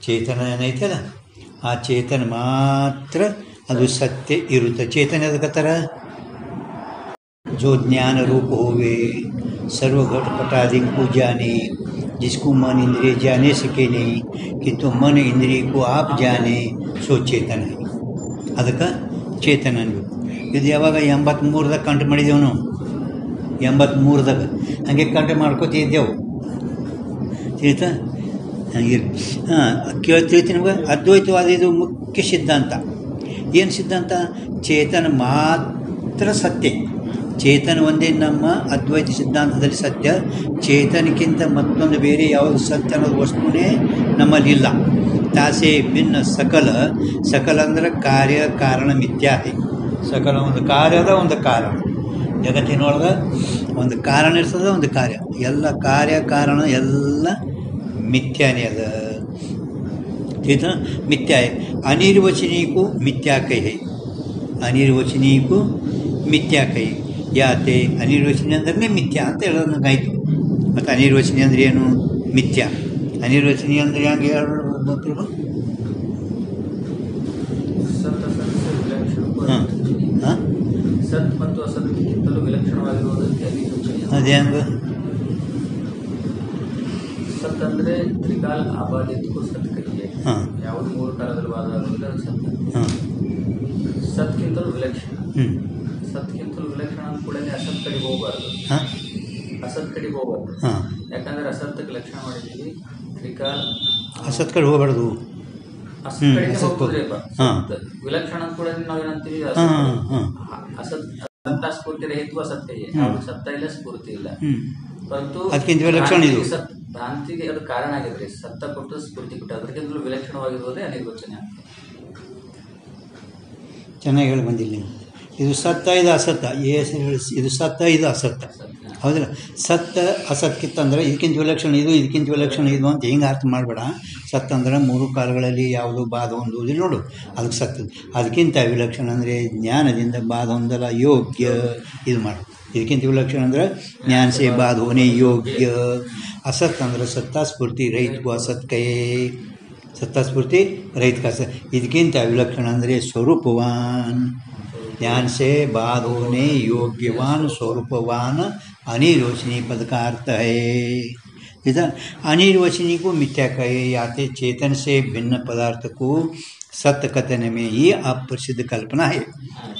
ಚೇತನ ಏನೈತಲ್ಲ ಆ ಚೇತನ ಮಾತ್ರ ಅದು ಸತ್ಯ ಇರುತ್ತೆ. ಚೇತನ ಅದಕ್ಕತ್ತರ जो ज्ञान रूप होवे सर्व घटपटादि को जाने, जिसको मन इंद्रिय जाने सके नहीं किंतु मन इंद्रिय को आप जाने, सो चेतन है. ಅದಕ್ಕೆ ಚೇತನ ಅನ್ಬೇಕು. ಇದು ಯಾವಾಗ 83ದಾಗ ಕಂಠ ಮಾಡಿದೆವು ನಾವು. 83ದಾಗ ಹಾಗೆ ಕಂಠ ಮಾಡ್ಕೋತಿದ್ದೆವು. ತಿಳಿತಾ? ಕೇಳ್ತಿರ್ತೀನಿ ನಿಮ್ಗೆ. ಅದ್ವೈತವಾದ ಇದು ಮುಖ್ಯ ಸಿದ್ಧಾಂತ. ಏನು ಸಿದ್ಧಾಂತ? ಚೇತನ ಮಾತ್ರ ಸತ್ಯ. ಚೇತನ ಒಂದೇ ನಮ್ಮ ಅದ್ವೈತ ಸಿದ್ಧಾಂತದಲ್ಲಿ ಸತ್ಯ. ಚೇತನಕ್ಕಿಂತ ಮತ್ತೊಂದು ಬೇರೆ ಯಾವುದು ಸತ್ಯ ಅನ್ನೋದು ವಸ್ತುನೇ ನಮ್ಮಲ್ಲಿಲ್ಲ. ತಾಸೆ ಭಿನ್ನ ಸಕಲ ಅಂದರೆ ಕಾರ್ಯ ಕಾರಣ ಮಿಥ್ಯಾತಿ. ಸಕಲ ಒಂದು ಕಾರ್ಯದ ಒಂದು ಕಾರಣ. ಜಗತ್ತಿನೊಳಗೆ ಒಂದು ಕಾರಣ ಇರ್ತದೆ, ಒಂದು ಕಾರ್ಯ. ಎಲ್ಲ ಕಾರ್ಯ ಕಾರಣ ಎಲ್ಲ ಮಿಥ್ಯಾನೇ ಅದ. ठीक मिथ्या है. अनिर्वचनीय को मिथ्या कहे. अनिर्वचनीय को मिथ्या कहे. ಯಾತೆ ಅನಿರ್ವಚನೀಯ ಅಂದ್ರೆ ಮಿಥ್ಯಾ ಅಂತ ಹೇಳೋದಂಗಾಯ್ತು. ಮತ್ತು ಅನಿರ್ವಚನೀಯ ಅಂದರೆ ಏನು? ಮಿಥ್ಯಾ. ಅನಿರ್ವಚನೀಯ ಅಂದರೆ ಹೆಂಗೆ ಹೇಳೋದು? ಅದೇ ಹಂಗೆ ಸತ್ ಅಂದರೆ ತ್ರಿಕಾಲ ಆಬಾದಿತ್ಗೂ ಸತ್ ಕರಿಯೇ. ಯಾವುದು 3 ಕಾಲದಲ್ಲಿ ವಾದ ಆಗೋದಿಲ್ಲ ಅದು ಸತ್. ಸತ್ಗಿಂತಲೂ ವಿಲಕ್ಷಣ. ಸತ್ಗಿಂತಲೂ ವಿಲಕ್ಷಣ ಅಂದ ಕೂಡ ಅಸತ್ ಕಡೆಗೆ ಹೋಗಬಾರ್ದು. ಅಸತ್ ಕಡೆಗೆ ಹೋಗಬಾರ್ದು. ಯಾಕಂದ್ರೆ ಅಸತ್ತಕ್ಕೆ ಲಕ್ಷಣ ಮಾಡಿದ್ದೀವಿ. ತ್ರಿಕಾಲ ಅಸತ್ ಕಡೆ ಹೋಗಬಾರ್ದು. ಅಸತ್ ಕಡೆಗೆ ಹೋಗ್ಬೋದ್ರಿಪ್ಪ. ವಿಲಕ್ಷಣ ಕೂಡ ನಾವೇನಂತೀವಿ ಅಸತ್ ಅಂತ ಸ್ಫೂರ್ತಿ ರಹಿತ ಸತ್ಯ. ಯಾವುದು ಸತ್ತ ಇಲ್ಲ, ಸ್ಫೂರ್ತಿ ಇಲ್ಲ. ಪರಂತು ಅದಕ್ಕಿಂತ ವಿಲಕ್ಷಣ ಇದು ಭ್ರಾಂತಿಗೆ ಅದು ಕಾರಣ ಆಗಿದ್ರೆ ಸತ್ತ ಕೊಟ್ಟು ಸ್ಫೂರ್ತಿ ಕೊಟ್ಟು ಅದಕ್ಕಿಂತಲೂ ವಿಲಕ್ಷಣವಾಗಿರುವುದೇ ಅನಿರ್ವಚನ. ಚೆನ್ನಾಗಿ ಹೇಳಿ ಬಂದಿಲ್ಲ ನೀವು. ಇದು ಸತ್ತ, ಇದು ಅಸತ್ತ. ಇದು ಸತ್ತ, ಇದು ಅಸತ್ತ. ಹೌದಿಲ್ಲ? ಸತ್ತ ಅಸತ್ಕಿತ್ತಂದ್ರೆ ಇದಕ್ಕಿಂತ ವಿಲಕ್ಷಣ ಇದು, ಇದಕ್ಕಿಂತ ವಿಲಕ್ಷಣ ಇದು ಅಂತ ಹಿಂಗೆ ಅರ್ಥ ಮಾಡಬೇಡ. ಸತ್ತ ಅಂದ್ರೆ 3 ಕಾಲಗಳಲ್ಲಿ ಯಾವುದು ಬಾಧ ಹೊಂದುವುದಿಲ್ಲ ನೋಡು, ಅದಕ್ಕೆ ಸತ್ತ. ಅದಕ್ಕಿಂತ ವಿಲಕ್ಷಣ ಅಂದರೆ ಜ್ಞಾನದಿಂದ ಬಾಧ ಹೊಂದಲ್ಲ ಯೋಗ್ಯ. ಇದು ಮಾಡು. ಇದಕ್ಕಿಂತ ವಿಲಕ್ಷಣ ಅಂದರೆ ಜ್ಞಾನ ಸೇ ಬಾಧ ಹೋನೆ ಯೋಗ್ಯ. असत ಅಂದ್ರೆ ಸತ್ತಾ ಸ್ಫೂರ್ತಿ ರಹಿತಕ್ಕೂ ಅಸತ್ಕೇ. ಸತ್ತಾ ಸ್ಫೂರ್ತಿ ರಹಿತ का ಇದಕ್ಕಿಂತ ವಿಲಕ್ಷಣ ಅಂದರೆ ಸ್ವರೂಪವಾನ್. ज्ञान से बाद होने योग्यवान स्वरूपवान अनिर्वचनीय पद का अर्थ है. इधर अनिर्वचनीय को मिथ्या कहे. याते चेतन से भिन्न पदार्थ को सत्य कथने में ही अप्रसिद्ध कल्पना है.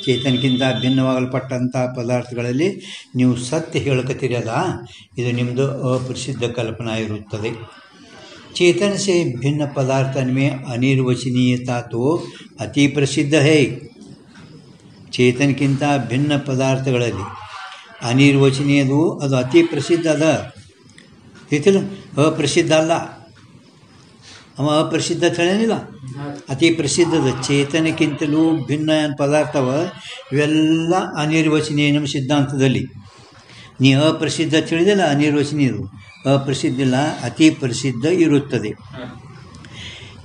ಚೇತನಕ್ಕಿಂತ ಭಿನ್ನವಾಗಲ್ಪಟ್ಟಂಥ ಪದಾರ್ಥಗಳಲ್ಲಿ ನೀವು ಸತ್ಯ ಹೇಳಕತ್ತೀರಲ್ಲ, ಇದು ನಿಮ್ಮದು ಅಪ್ರಸಿದ್ಧ ಕಲ್ಪನಾ ಇರುತ್ತದೆ. चेतन से भिन्न पदार्थ में अनिर्वचनीयता तो अति प्रसिद्ध है. ಚೇತನಕ್ಕಿಂತ ಭಿನ್ನ ಪದಾರ್ಥಗಳಲ್ಲಿ ಅನಿರ್ವಚನೀಯದು ಅದು ಅತಿ ಪ್ರಸಿದ್ಧ ಅದ ಐತಿಲ್ಲ, ಅಪ್ರಸಿದ್ಧ ಅಲ್ಲ. ಅವ ಅಪ್ರಸಿದ್ಧ ತಿಳಿಯಲಿಲ್ಲ, ಅತಿ ಪ್ರಸಿದ್ಧದ. ಚೇತನಕ್ಕಿಂತಲೂ ಭಿನ್ನ ಪದಾರ್ಥವ ಇವೆಲ್ಲ ಅನಿರ್ವಚನೀಯ ನಮ್ಮ ಸಿದ್ಧಾಂತದಲ್ಲಿ. ನೀ ಅಪ್ರಸಿದ್ಧ ತಿಳಿದಿಲ್ಲ, ಅನಿರ್ವಚನೀಯದು. अप्रसिद्ध ಇಲ್ಲ, अति प्रसिद्ध इरुತ್ತದೆ.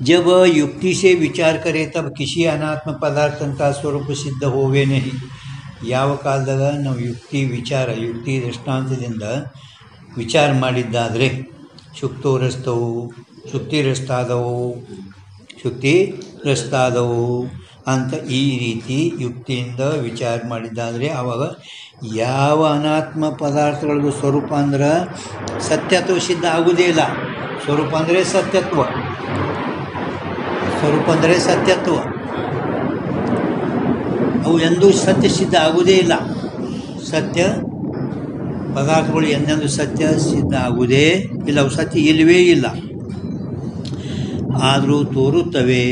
जब युक्ति से विचार करे तब किसी अनात्म पदार्थ का स्वरूप सिद्ध होवे नहीं. ಯಾವ ಕಾಲದಾಗ ನಾವು ಯುಕ್ತಿ ದೃಷ್ಟಾಂತದಿಂದ ವಿಚಾರ ಮಾಡಿದ್ದಾದರೆ ಶುಕ್ತಿರಸ್ತಾದವು ಅಂತ ಈ ರೀತಿ ಯುಕ್ತಿಯಿಂದ ವಿಚಾರ ಮಾಡಿದ್ದಾದರೆ ಆವಾಗ ಯಾವ ಅನಾತ್ಮ ಪದಾರ್ಥಗಳದ್ದು ಸ್ವರೂಪ ಅಂದ್ರೆ ಸತ್ಯತ್ವ ಸಿದ್ಧ ಆಗುವುದೇ ಇಲ್ಲ. ಸ್ವರೂಪ ಅಂದರೆ ಸತ್ಯತ್ವ, ಅವು ಎಂದೂ ಸತ್ಯ ಸಿದ್ಧ ಆಗುವುದೇ ಇಲ್ಲ. ಸತ್ಯ ಪದಾರ್ಥಗಳು ಎಂದೆಂದು ಸತ್ಯ ಸಿದ್ಧ ಆಗುವುದೇ ಇಲ್ಲ, ಅವು ಸತ್ಯ ಇಲ್ಲವೇ ಇಲ್ಲ. ಆದರೂ ತೋರುತ್ತವೆ,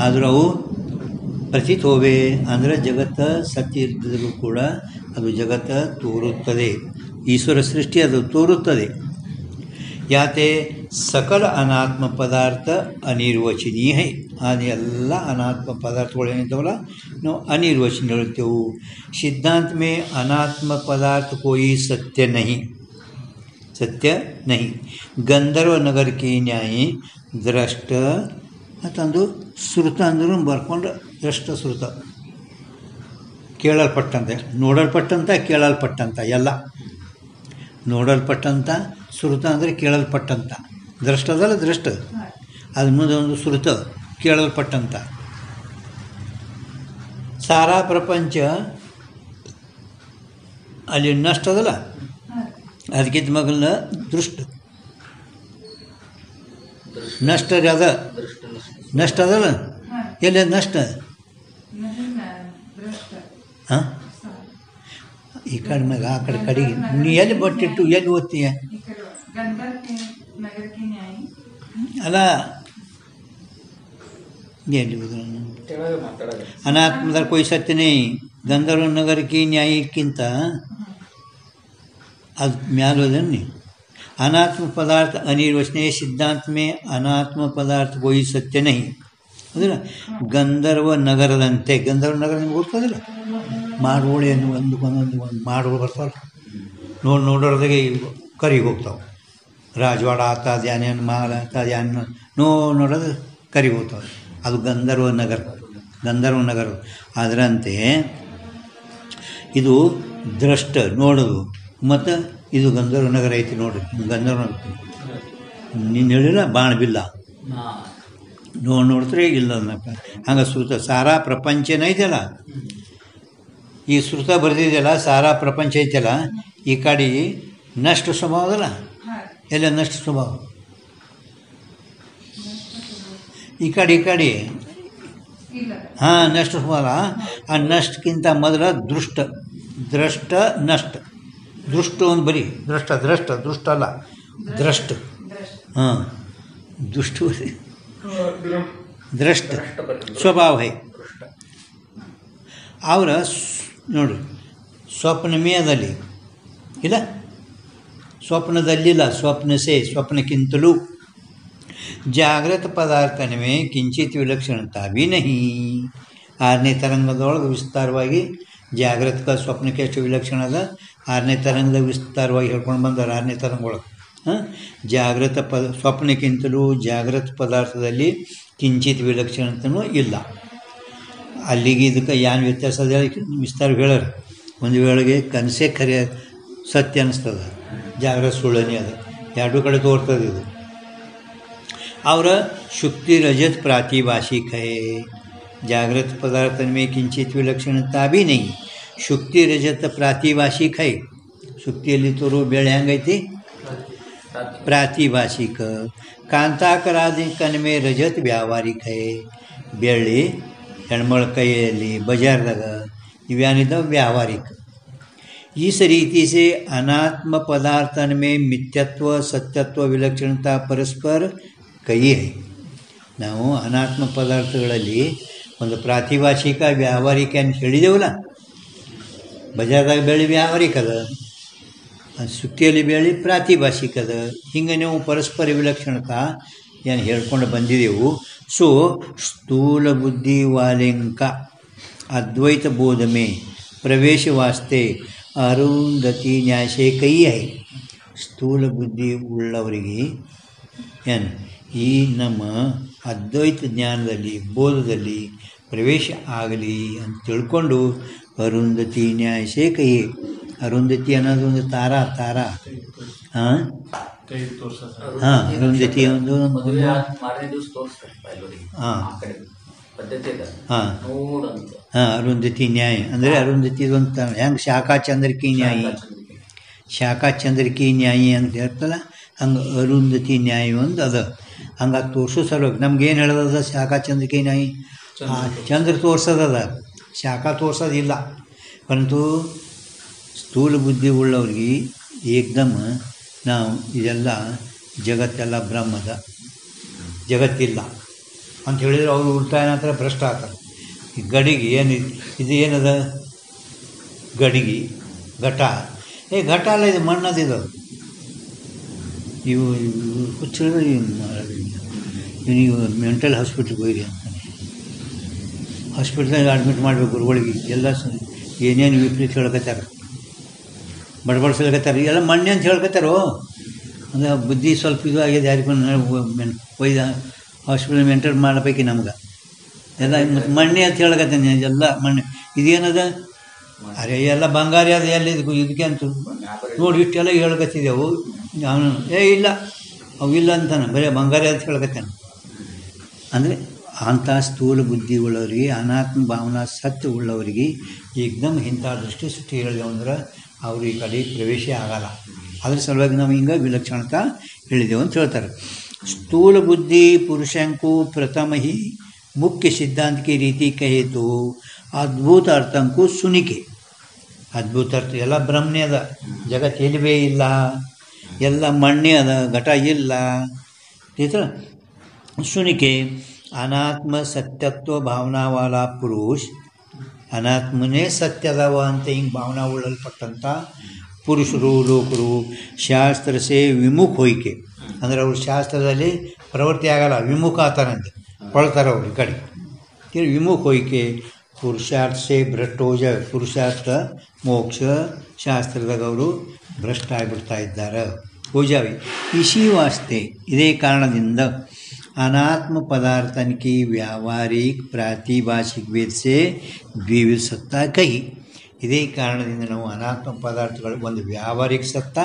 ಆದರೂ ಅವು ಪ್ರತೀತೋವೆ ಅಂದರೆ ಜಗತ್ತು ಸತ್ಯ ಇದ್ದರೂ ಕೂಡ ಅದು ಜಗತ್ತು ತೋರುತ್ತದೆ. ಈಶ್ವರ ಸೃಷ್ಟಿ ಅದು ತೋರುತ್ತದೆ. ಯಾತೆ ಸಕಲ ಅನಾತ್ಮ ಪದಾರ್ಥ ಅನಿರ್ವಚನೀಯ ಹೈ. ಅದು ಎಲ್ಲ ಅನಾತ್ಮ ಪದಾರ್ಥಗಳು ಏನಿದ್ದಾವಲ್ಲ ನಾವು ಅನಿರ್ವಚನೀಯ ಹೇಳ್ತೇವೆ. ಸಿದ್ಧಾಂತ ಮೇ ಅನಾತ್ಮ ಪದಾರ್ಥ कोई सत्य नहीं. ಗಂಧರ್ವ ನಗರ ಕಿ ನ್ಯಾಯಿ ದೃಷ್ಟ ಅಂತಂದು ಶ್ರುತ ಅಂದ್ರೂ ಬರ್ಕೊಂಡು ದೃಷ್ಟ ಶ್ರುತ, ಕೇಳಲ್ಪಟ್ಟಂತೆ, ನೋಡಲ್ಪಟ್ಟಂತ, ಕೇಳಲ್ಪಟ್ಟಂತ ಎಲ್ಲ. ನೋಡಲ್ಪಟ್ಟಂತ ಶ್ರುತ ಅಂದರೆ ಕೇಳಲ್ಪಟ್ಟಂತ, ದೃಷ್ಟದಲ್ಲ ದೃಷ್ಟ, ಅದು ಮುಂದೆ ಒಂದು ಶ್ರುತ ಕೇಳಲ್ಪಟ್ಟಂತ. ಸಾರಾ ಪ್ರಪಂಚ ಅಲ್ಲಿ ನಷ್ಟ ಅದಲ್ಲ, ಅದಕ್ಕಿಂತ ಮಗಲ ದೃಷ್ಟ ನಷ್ಟ ಅದ, ನಷ್ಟ ಅದಲ್ಲ, ಎಲ್ಲಿ ಅದು ನಷ್ಟ? ಹಾಂ, ಈ ಕಡೆ ಮ್ಯಾಗ ಆ ಕಡೆಗೆ ನೀ ಎಲ್ಲಿ ಬಟ್ಟಿಟ್ಟು ಎಲ್ಲಿ ಓದ್ತೀಯ? ಅಲ್ಲ, ಎಲ್ಲಿ ಅನಾತ್ಮದ कोई सत्य नहीं. ಗಂಧರ್ವ ನಗರ ಕಿ ನ್ಯಾಯಕ್ಕಿಂತ ಅದು ಮ್ಯಾಲೋದನ್ನಿ. अनात्म पदार्थ अनिर्वचनीय सिद्धांत में अनात्म पदार्थ कोई सत्य नहीं. ಹೌದಿಲ್ಲ? ಗಂಧರ್ವ ನಗರದಂತೆ, ಗಂಧರ್ವ ನಗರ ನಿಮ್ಗೆ ಗೊತ್ತದಿಲ್ಲ, ಮಾಡೋಳು ಏನು ಒಂದೊಂದು ಮಾಡೋಳು ಬರ್ತಾವೆ, ನೋಡೋರ್ದಾಗೆ ಕರಿಗೆ ಹೋಗ್ತಾವೆ. ರಾಜವಾಡ ಆತಾದ್ಯಾನ ಮಾಲ ಆತಾದ್ಯಾನ ನೋಡೋದು ಕರಿಗೆ ಹೋಗ್ತಾವೆ. ಅದು ಗಂಧರ್ವ ನಗರ. ಅದರಂತೆ ಇದು ದೃಷ್ಟ ನೋಡೋದು, ಮತ್ತು ಇದು ಗಂಧರ್ವ ನಗರ ಐತಿ ನೋಡ್ರಿ. ಗಂಧರ್ವ ನೀನು ಹೇಳಿಲ್ಲ ಬಾಣ ಬಿಲ್ಲ ನೋಡ್ತಾರೆ ಇಲ್ಲ ಹಂಗೆ ಶ್ರುತ ಸಾರಾ ಪ್ರಪಂಚನ ಐತಲ್ಲ, ಈ ಶ್ರುತ ಬರೆದಿದೆಯಲ್ಲ ಸಾರಾ ಪ್ರಪಂಚ ಐತಲ್ಲ, ಈ ಕಡೆ ನಷ್ಟ ಸ್ವಭಾವ ಅದಲ್ಲ, ಎಲ್ಲ ನಷ್ಟ ಸ್ವಭಾವ. ಈ ಕಡೆ ಹಾಂ ನಷ್ಟ ಸ್ವಭಾವ. ಆ ನಷ್ಟಕ್ಕಿಂತ ಮೊದಲ ದೃಷ್ಟ ನಷ್ಟ. ದೃಷ್ಟ ಒಂದು ಬರೀ ದೃಷ್ಟ ಅಲ್ಲ, ದೃಷ್ಟ. ಹಾಂ, ದೃಷ್ಟ ಸ್ವಭಾವ ಹೈ. ಅವರ ನೋಡ್ರಿ ಸ್ವಪ್ನಮೇದಲ್ಲಿ ಇಲ್ಲ, ಸ್ವಪ್ನದಲ್ಲಿಲ್ಲ, ಸ್ವಪ್ನಕ್ಕಿಂತಲೂ ಜಾಗೃತ ಪದಾರ್ಥನವೇ ಕಿಂಚಿತ್ ವಿಲಕ್ಷಣತಾ भी नहीं. 6ನೇ ತರಂಗದೊಳಗೆ ವಿಸ್ತಾರವಾಗಿ ಜಾಗೃತಕ ಸ್ವಪ್ನಕ್ಕೆ ಎಷ್ಟು ವಿಲಕ್ಷಣ ಅದ, 6ನೇ ತರಂಗದ ವಿಸ್ತಾರವಾಗಿ ಹೇಳ್ಕೊಂಡು ಬಂದಾರೆ. 6ನೇ ತರಂಗ ಒಳಗೆ ಸ್ವಪ್ನಕ್ಕಿಂತಲೂ ಜಾಗೃತ ಪದಾರ್ಥದಲ್ಲಿ ಕಿಂಚಿತ್ ವಿಲಕ್ಷಣತನೂ ಇಲ್ಲ. ಅಲ್ಲಿಗೆ ಇದಕ್ಕೆ ಏನು ವ್ಯತ್ಯಾಸ ಅದ ವಿಸ್ತಾರ ಹೇಳೋರು. ಒಂದು ವೇಳೆಗೆ ಕನಸೇ ಖರೆ ಸತ್ಯ ಅನ್ನಿಸ್ತದೆ, ಜಾಗೃತ ಸುಳ್ಳನೇ ಅದು, ಎರಡೂ ಕಡೆ ತೋರ್ತದೆ ಇದು. ಅವರ ಶುಕ್ತಿ ರಜತ್ ಪ್ರಾತಿಭಾಷಿಕ ಹೈ. ಜಾಗೃತ ಪದಾರ್ಥ में किंचित विलक्षणता भी नहीं. ಶುಕ್ತಿ ರಜತ ಪ್ರಾತಿಭಾಷಿಕ ಹೈ. ಶುಕ್ತಿಯಲ್ಲಿ ತೋರೋ ಬೆಳೆ ಹೆಂಗೈತಿ? ಪ್ರಾತಿಭಾಷಿಕ. ಕಾಂತಾಕರಾದಿ ಕನ್ಮೆ ರಜತ್ ವ್ಯಾವಹಾರಿಕ ಹೈ. ಬೆಳ್ಳಿ ಹೆಣ್ಮಳ ಕೈಯಲ್ಲಿ ಬಜಾರ್ದಾಗ ಇವ್ಯಾನಿದ್ದಾವೆ ವ್ಯಾವಹಾರಿಕ. इस रीति से अनात्म पदार्थन में मिथ्यत्व सत्यत्व विलक्षणता परस्पर कई है. ನಾವು ಅನಾತ್ಮ ಪದಾರ್ಥಗಳಲ್ಲಿ ಒಂದು ಪ್ರಾತಿಭಾಷಿಕ ವ್ಯಾವಹಾರಿಕ ಅಂತ ಹೇಳಿದೆವಲ್ಲ. ಬಜಾರ್ದಾಗ ಬೆಳೆ ವ್ಯಾವಹಾರಿಕ ಅದ, ಸುತ್ತಿಯಲ್ಲಿ ಬೆಳೆ ಪ್ರಾತಿಭಾಷಿಕ ಅದ. ಹಿಂಗೆ ನೀವು ಪರಸ್ಪರ ವಿಲಕ್ಷಣಕ ಏನು ಹೇಳ್ಕೊಂಡು ಬಂದಿದ್ದೆವು. ಸೊ ಸ್ಥೂಲ ಬುದ್ಧಿ ವಾಲೆಂಕ ಅದ್ವೈತ ಬೋಧ ಮೇ ಪ್ರವೇಶ ವಾಸ್ತೆ ಅರುಂಧತಿ ನ್ಯಾಯ ಕೈ ಹೈ. ಸ್ಥೂಲ ಬುದ್ಧಿ ಉಳ್ಳವರಿಗೆ ಏನು ಈ ನಮ್ಮ ಅದ್ವೈತ ಜ್ಞಾನದಲ್ಲಿ ಬೋಧದಲ್ಲಿ ಪ್ರವೇಶ ಆಗಲಿ ಅಂತ ತಿಳ್ಕೊಂಡು ಅರುಂಧತಿ ನ್ಯಾಯ ಕೈ. ಅರುಂಧತಿ ಅನ್ನೋದು ಒಂದು ತಾರಾ ಹಾಂ ಹಾಂ ಅರುಂಧತಿ ಒಂದು ಹಾಂ ಹಾಂ ಹಾಂ ಅರುಂಧತಿ ನ್ಯಾಯ ಅಂದರೆ ಅರುಂಧತಿ ಒಂದು ಹೆಂಗೆ ಶಾಖಾಚಂದ್ರಿಕಿ ನ್ಯಾಯ, ಶಾಖಾಚಂದ್ರಿಕಿ ನ್ಯಾಯಿ ಅಂತ ಹೇಳ್ತಲ್ಲ ಹಂಗೆ ಅರುಂಧತಿ ನ್ಯಾಯ ಒಂದು ಅದ. ಹಂಗಾಗಿ ತೋರಿಸೋ ಸಲುವಾಗಿ ನಮ್ಗೇನು ಹೇಳೋದದ ಶಾಖಾಚಂದ್ರಿಕಿ ನ್ಯಾಯ ಚಂದ್ರ ತೋರ್ಸೋದದ, ಶಾಖ ತೋರ್ಸೋದಿಲ್ಲ. ಪರಂತು ಸ್ಥೂಲ ಬುದ್ಧಿ ಉಳ್ಳವ್ರಿಗೆ ಏಕ್ದಮ್ ನಾವು ಇದೆಲ್ಲ ಜಗತ್ತೆಲ್ಲ ಬ್ರಹ್ಮದ, ಜಗತ್ತಿಲ್ಲ ಅಂತ ಹೇಳಿದ್ರೆ ಅವರು ಉಲ್ಟಾ ಏನಂತಾರೆ ಭ್ರಷ್ಟ ಆಗ್ತಾರೆ. ಈ ಗಡಿಗೆ ಏನು ಇದು ಏನದ ಗಡಿಗೆ ಘಟ, ಘಟ ಅಲ್ಲ ಇದು ಮಣ್ಣದಿದು. ಇವು ಹುಚ್ಚಿದ್ರೆ ನೀವು ಮೆಂಟಲ್ ಹಾಸ್ಪಿಟ್ಲಿಗೆ ಹೋಗಿರಿ ಅಂತಾನೆ. ಹಾಸ್ಪಿಟ್ಲಾಗ ಅಡ್ಮಿಟ್ ಮಾಡಬೇಕು ಗುರುಗಳಿಗೆ. ಎಲ್ಲ ಏನೇನು ವಿಪರೀತ ಹೇಳ್ಕತ್ತಾರ, ಬಡಬಡಿಸ್ಲಿಕತ್ತಾರ. ಎಲ್ಲ ಮಣ್ಣೆ ಅಂತ ಹೇಳ್ಕತ್ತಾರೋ. ಅಂದರೆ ಬುದ್ಧಿ ಸ್ವಲ್ಪ ಇದು ಆಗಿದೆ ಯಾರಿಗೂ ಒಯ್ದ ಹಾಸ್ಪಿಟಲ್ ಮೆಂಟಲ್ ಮಾಡಬೇಕು ನಮ್ಗೆ. ಎಲ್ಲ ಮತ್ತು ಮಣ್ಣೆ ಅಂತ ಹೇಳ್ಕತ್ತಾನೆ, ಎಲ್ಲ ಮಣ್ಣೆ. ಇದೇನದ ಅರೆ ಎಲ್ಲ ಬಂಗಾರ ಅದು ಎಲ್ಲಿ ಇದಕ್ಕೆ ಅಂತ ನೋಡಿ ಇಷ್ಟೆಲ್ಲ ಹೇಳ್ಕತ್ತಿದ್ದೆವು. ಅವನು ಇಲ್ಲ ಅವಿಲ್ಲ ಅಂತಾನೆ, ಬರೀ ಬಂಗಾರ ಅಂತ ಹೇಳ್ಕತ್ತಾನೆ. ಅಂದರೆ ಅಂಥ ಸ್ಥೂಲ ಬುದ್ಧಿ ಉಳ್ಳವರಿಗೆ, ಅನಾತ್ಮ ಭಾವನಾ ಸತ್ಯ ಉಳ್ಳವರಿಗೆ ಏಕ್ದಮ್ ಇಂಥ ದೃಷ್ಟಿ ಸುಟ್ಟಿ ಹೇಳಿದೆವು ಅಂದ್ರೆ ಅವ್ರು ಈ ಕಡೆ ಪ್ರವೇಶ ಆಗಲ್ಲ. ಅದ್ರ ಸಲುವಾಗಿ ನಾವು ಹಿಂಗೆ ವಿಲಕ್ಷಣತಾ ಹೇಳಿದೆವು ಅಂತ ಹೇಳ್ತಾರೆ. ಸ್ಥೂಲ ಬುದ್ಧಿ ಪುರುಷಂಕು ಪ್ರಥಮ ಹಿ ಮುಖ್ಯ ಸಿದ್ಧಾಂತ की ರೀತಿ ಕಹೆ ತೋ ಅದ್ಭುತ ಅರ್ಥಂಕು ಸುನಿಕೆ. ಅದ್ಭುತ ಅರ್ಥ ಎಲ್ಲ ಬ್ರಹ್ಮನೇ ಅದ, ಜಗತ್ತು ಎಲ್ಲಿವೇ ಇಲ್ಲ, ಎಲ್ಲ ಮಣ್ಣೆ ಅದ, ಘಟ ಇಲ್ಲ. ಸುನಿಕೆ ಅನಾತ್ಮ ಸತ್ಯತ್ವ ಭಾವನಾವಾಲ ಪುರುಷ, ಅನಾತ್ಮನೇ ಸತ್ಯದವ ಅಂತ ಹಿಂಗೆ ಭಾವನಾ ಉಳ್ಳಲ್ಪಟ್ಟಂಥ ಪುರುಷರು ಲೋಕರು ಶಾಸ್ತ್ರ ಸೇ ವಿಮುಖ ಹೋಯ್ಕೆ ಅಂದರೆ ಅವ್ರು ಶಾಸ್ತ್ರದಲ್ಲಿ ಪ್ರವೃತ್ತಿ ಆಗಲ್ಲ, ವಿಮುಖ ಆತಾರಂತೆ, ಕೊಳ್ತಾರೆ ಅವ್ರು ಈ ಕಡೆ. ವಿಮುಖ ಹೋಯ್ಕೆ ಪುರುಷಾರ್ಥ ಸೇ ಭ್ರಷ್ಟ ಹೋಜ, ಪುರುಷಾರ್ಥ ಮೋಕ್ಷ ಶಾಸ್ತ್ರದಾಗ ಅವರು ಭ್ರಷ್ಟ ಆಗಿಬಿಡ್ತಾ ಇದ್ದಾರೆ, ಹೋಜಾವಿ. ಇಸಿ ವಾಸ್ತೆ ಇದೇ ಕಾರಣದಿಂದ अनात्म पदार्थन की व्यावहारिक प्रातिभाषिक भेद से द्विविध सत्ता कही. ಇದೇ ಕಾರಣದಿಂದ ನಾವು ಅನಾತ್ಮ ಪದಾರ್ಥಗಳು ಒಂದು ವ್ಯಾವಹಾರಿಕ ಸತ್ತ,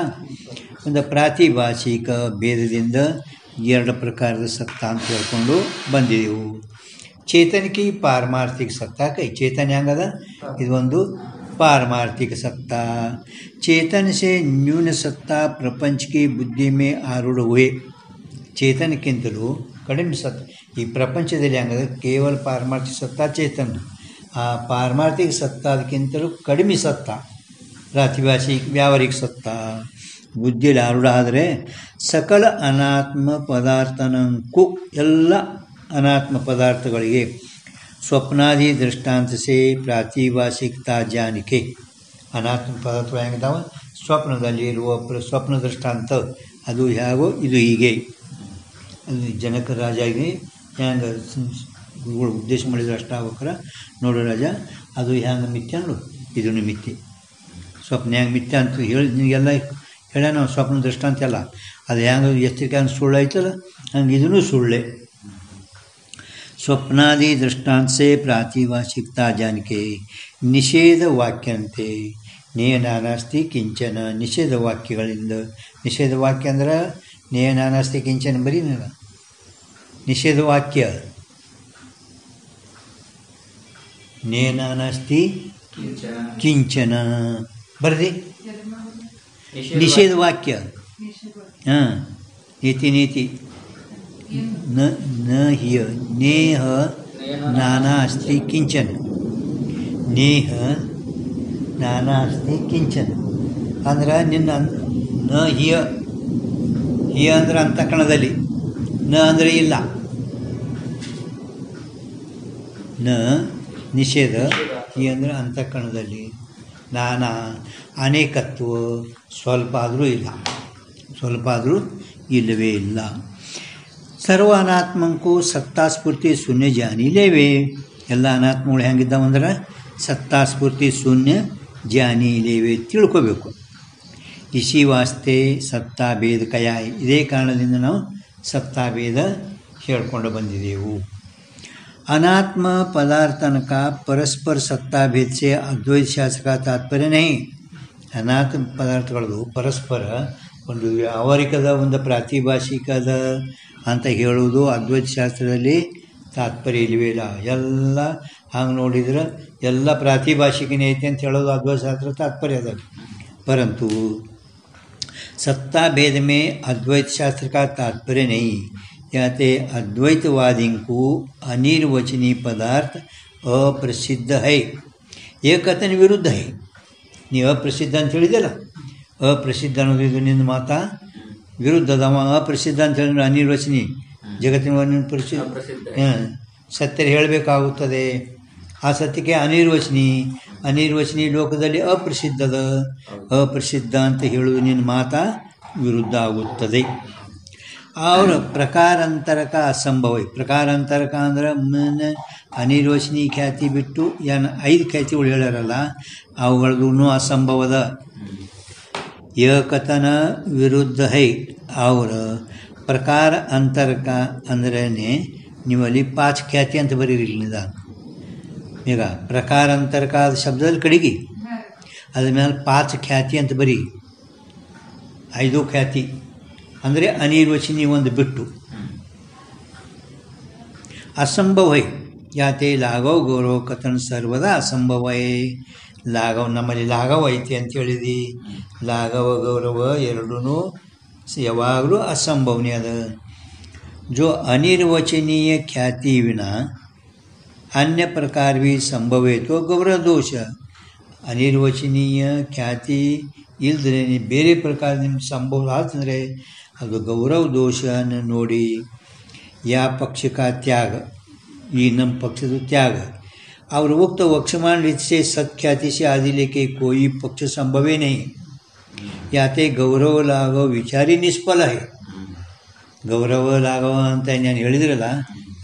ಒಂದು ಪ್ರಾತಿಭಾಷಿಕ ಭೇದದಿಂದ ಎರಡು ಪ್ರಕಾರದ ಸತ್ತ ಅಂತ ಹೇಳ್ಕೊಂಡು ಬಂದಿದ್ದೆವು. ಚೇತನಕ್ಕೆ ಪಾರಮಾರ್ಥಿಕ ಸತ್ತ ಕೈ. ಚೇತನ ಹೆಂಗದ, ಇದೊಂದು पारमार्थिक सत्ता. चेतन से न्यून सत्ता प्रपंच की बुद्धि में आरूढ़ हुए. ಚೇತನಕ್ಕಿಂತಲೂ ಕಡಿಮೆ ಸತ್ತ ಈ ಪ್ರಪಂಚದಲ್ಲಿ ಹಂಗದ ಕೇವಲ ಪಾರಮಾರ್ಥಿಕ ಸತ್ತ ಚೇತನ. ಆ ಪಾರಮಾರ್ಥಿಕ ಸತ್ತ ಅದಕ್ಕಿಂತಲೂ ಕಡಿಮೆ ಸತ್ತ ಪ್ರಾತಿಭಾಷಿಕ ವ್ಯಾವಹಾರಿಕ ಸತ್ತ ಬುದ್ಧಿಯಲ್ಲಿ ಆರೂಢ ಆದರೆ ಸಕಲ ಅನಾತ್ಮ ಪದಾರ್ಥನಂಕು ಎಲ್ಲ ಅನಾತ್ಮ ಪದಾರ್ಥಗಳಿಗೆ ಸ್ವಪ್ನಾದಿ ದೃಷ್ಟಾಂತ ಸೇ ಪ್ರಾತಿಭಾಷಿಕತಾ ಜಾನಿಕೆ. ಅನಾತ್ಮ ಪದಾರ್ಥಗಳು ಹೆಂಗಿದಾವ, ಸ್ವಪ್ನದಲ್ಲಿ ಇರುವ ಸ್ವಪ್ನ ದೃಷ್ಟಾಂತ ಅದು ಹೇಗೋ ಇದು ಹೀಗೆ. ಅದು ಜನಕ ರಾಜಾಗಿ ಹೆಂಗೆ ಉದ್ದೇಶ ಮಾಡಿದ್ರೆ ಅಷ್ಟಾಗ್ಬೇಕಾರ ನೋಡು ರಾಜ, ಅದು ಹೆಂಗೆ ಮಿಥ್ಯ ನೋಡು, ಇದನ್ನು ಮಿಥ್ಯೆ. ಸ್ವಪ್ನ ಹೆಂಗೆ ಮಿಥ್ಯ ಅಂತ ಹೇಳಿ ನಿಮಗೆಲ್ಲ ಹೇಳ್ಯ ನಾವು ಸ್ವಪ್ನ ದೃಷ್ಟಾಂತ ಎಲ್ಲ ಅದು ಹೆಂಗೆ ಎಚ್ಚರಿಕೆ ಹಂಗೆ ಸುಳ್ಳು ಐತಲ್ಲ ಹಂಗೆ ಇದೂ ಸುಳ್ಳೆ. ಸ್ವಪ್ನಾದಿ ದೃಷ್ಟಾಂತ ಸೇ ಪ್ರಾತಿಭಾಷಿಕತಾ ಜಾನಿಕೆ ನಿಷೇಧ ವಾಕ್ಯಂತೆ ನೇಯನಾನಾಸ್ತಿ ಕಿಂಚನ. ನಿಷೇಧ ವಾಕ್ಯಗಳಿಂದ, ನಿಷೇಧ ವಾಕ್ಯ ಅಂದ್ರೆ ನೇಯನಾನಾಸ್ತಿ ಕಿಂಚನ ಬರೀ ನಿಷೇಧ ವಾಕ್ಯ. ನೇಯನಾನಾಸ್ತಿ ಕಿಂಚನ ಬರ್ರಿ ನಿಷೇಧ ವಾಕ್ಯ. ಹಾಂ, ನೀತಿ ನೀತಿ ನ ಹಿಯ ನೇಹ ನಾನಾ ಅಸ್ತಿ ಕಿಂಚನ. ನೇಹ ನಾನಾ ಅಸ್ತಿ ಕಿಂಚನ ಅಂದ್ರೆ ನಿನ್ನ ನ ಹಿಯ, ಹಿಯ ಅಂದ್ರೆ ಅಂತಃಕರಣದಲ್ಲಿ, ನ ಅಂದರೆ ಇಲ್ಲ. ನ ನಿಷೇಧ ಈ ಅಂದರೆ ಅಂತಃಕರಣದಲ್ಲಿ ನಾನಾ ಅನೇಕತ್ವ ಸ್ವಲ್ಪ ಆದರೂ ಇಲ್ಲ, ಸ್ವಲ್ಪ ಆದರೂ ಇಲ್ಲವೇ ಇಲ್ಲ. ಸರ್ವ ಅನಾತ್ಮಂಕು ಸತ್ತಾಸ್ಫೂರ್ತಿ ಶೂನ್ಯ ಜಾನಿಲೇವೆ. ಎಲ್ಲ ಅನಾತ್ಮಗಳು ಹೆಂಗಿದ್ದಾವಂದ್ರೆ ಸತ್ತಾಸ್ಫೂರ್ತಿ ಶೂನ್ಯ ಜಾನಿಲೇವೆ ತಿಳ್ಕೋಬೇಕು. ಇಸಿ ವಾಸ್ತೆ ಸತ್ತಾಭೇದ ಕಯ. ಇದೇ ಕಾರಣದಿಂದ ನಾವು ಸತ್ತಾಭೇದ ಹೇಳ್ಕೊಂಡು ಬಂದಿದ್ದೆವು. अनात्म पदार्थन का परस्पर सत्ता भेद से अद्वैत शास्त्र का तात्पर्य नहीं. ಅನಾತ್ಮ ಪದಾರ್ಥಗಳದು ಪರಸ್ಪರ ಒಂದು ವ್ಯಾವಹಾರಿಕದ ಒಂದು ಪ್ರಾತಿಭಾಷಿಕದ ಅಂತ ಹೇಳುವುದು ಅದ್ವೈತ ಶಾಸ್ತ್ರದಲ್ಲಿ ತಾತ್ಪರ್ಯ ಇಲ್ಲವೇ ಇಲ್ಲ. ಎಲ್ಲ ಹಂಗೆ ನೋಡಿದ್ರೆ ಎಲ್ಲ ಪ್ರಾತಿಭಾಷಿಕನೇ ಐತೆ ಅಂತ ಹೇಳೋದು ಅದ್ವೈತ ಶಾಸ್ತ್ರ ತಾತ್ಪರ್ಯ ಅದ. परंतु सत्ता भेद में अद्वैत शास्त्र का तात्पर्य नहीं. याते अद्वैतवादी को अनिर्वचनीय पदार्थ अप्रसिद्ध है, ये कथन विरुद्ध है. ನೀವು ಅಪ್ರಸಿದ್ಧ ಅಂತ ಹೇಳಿದೆಲ್ಲ, ಅಪ್ರಸಿದ್ಧ ಅನ್ನೋದು ಇದು ನಿನ್ನ ಮಾತಾ ವಿರುದ್ಧದ. ಅಪ್ರಸಿದ್ಧ ಅಂತ ಹೇಳಿದ್ರೆ ಅನಿರ್ವಚನೀಯ, ಜಗತ್ತಿನ ಪ್ರಸಿದ್ಧ ಸತ್ಯ ಹೇಳಬೇಕಾಗುತ್ತದೆ. ಆ ಸತ್ಯಕ್ಕೆ ಅನಿರ್ವಚನೀಯ ಲೋಕದಲ್ಲಿ ಅಪ್ರಸಿದ್ಧದ, ಅಪ್ರಸಿದ್ಧ ಅಂತ ಹೇಳುವುದು ನಿನ್ನ ಮಾತಾ ವಿರುದ್ಧ ಆಗುತ್ತದೆ. और प्रकारांतर का असंभव है. प्रकारांतर का ಅಂದ್ರೆ ಅನಿರ್ವಚನೀಯ ಖ್ಯಾತಿ ಬಿಟ್ಟು ಏನು 5 ಖ್ಯಾತಿಗಳು ಹೇಳ್ಯಾರಲ್ಲ ಅವುಗಳದ್ದು ಅಸಂಭವದ. ಏಕತನ ವಿರುದ್ಧ ಹೈ. और ಪ್ರಕಾರ ಅಂತರಕ ಅಂದ್ರೆ ನೀವಲ್ಲಿ 5 ಖ್ಯಾತಿ ಅಂತ ಬರೀರಿಲ್ಲ. ಈಗ ಪ್ರಕಾರಾಂತರಕ ಶಬ್ದದಲ್ಲಿ ಕಡಿಗಿ ಅದ್ರ ಮೇಲೆ 5 ಖ್ಯಾತಿ ಅಂತ ಬರೀ. 5 ಖ್ಯಾತಿ ಅಂದರೆ ಅನಿರ್ವಚನೀಯ ಒಂದು ಬಿಟ್ಟು. असंभव है. ಯಾತೆ ಲಾಘವ ಗೌರವ ಕಥನ ಸರ್ವದಾ ಅಸಂಭವ ಹೈ. ಲಾಘವ ನಮ್ಮಲ್ಲಿ ಲಾಘವ ಐತಿ ಅಂತ ಹೇಳಿದಿ, ಲಾಘವ ಗೌರವ ಎರಡೂ ಯಾವಾಗಲೂ ಅಸಂಭವನೇ ಅದ. जो अनिर्वचनीय ख्याति विना अन्य प्रकार भी संभव है तो गौरव दोष. ಅನಿರ್ವಚನೀಯ ಖ್ಯಾತಿ ಇಲ್ದ್ರೆ ಬೇರೆ ಪ್ರಕಾರ ನಿಮ್ಗೆ ಸಂಭವ ಆತಂದರೆ ಅದು ಗೌರವ ದೋಷನ ನೋಡಿ. ಯಾ ಪಕ್ಷಕ ತ್ಯಾಗ, ಈ ನಮ್ಮ ಪಕ್ಷದ ತ್ಯಾಗ. और उक्त वक्षमान रीत से सत्ख्याति से आदि लेके कोई पक्ष संभव ही नहीं. याते गौरव लाघव विचारी निष्फल है. ಗೌರವ ಲಾಘವ ಅಂತ ನಾನು ಹೇಳಿದ್ರಲ್ಲ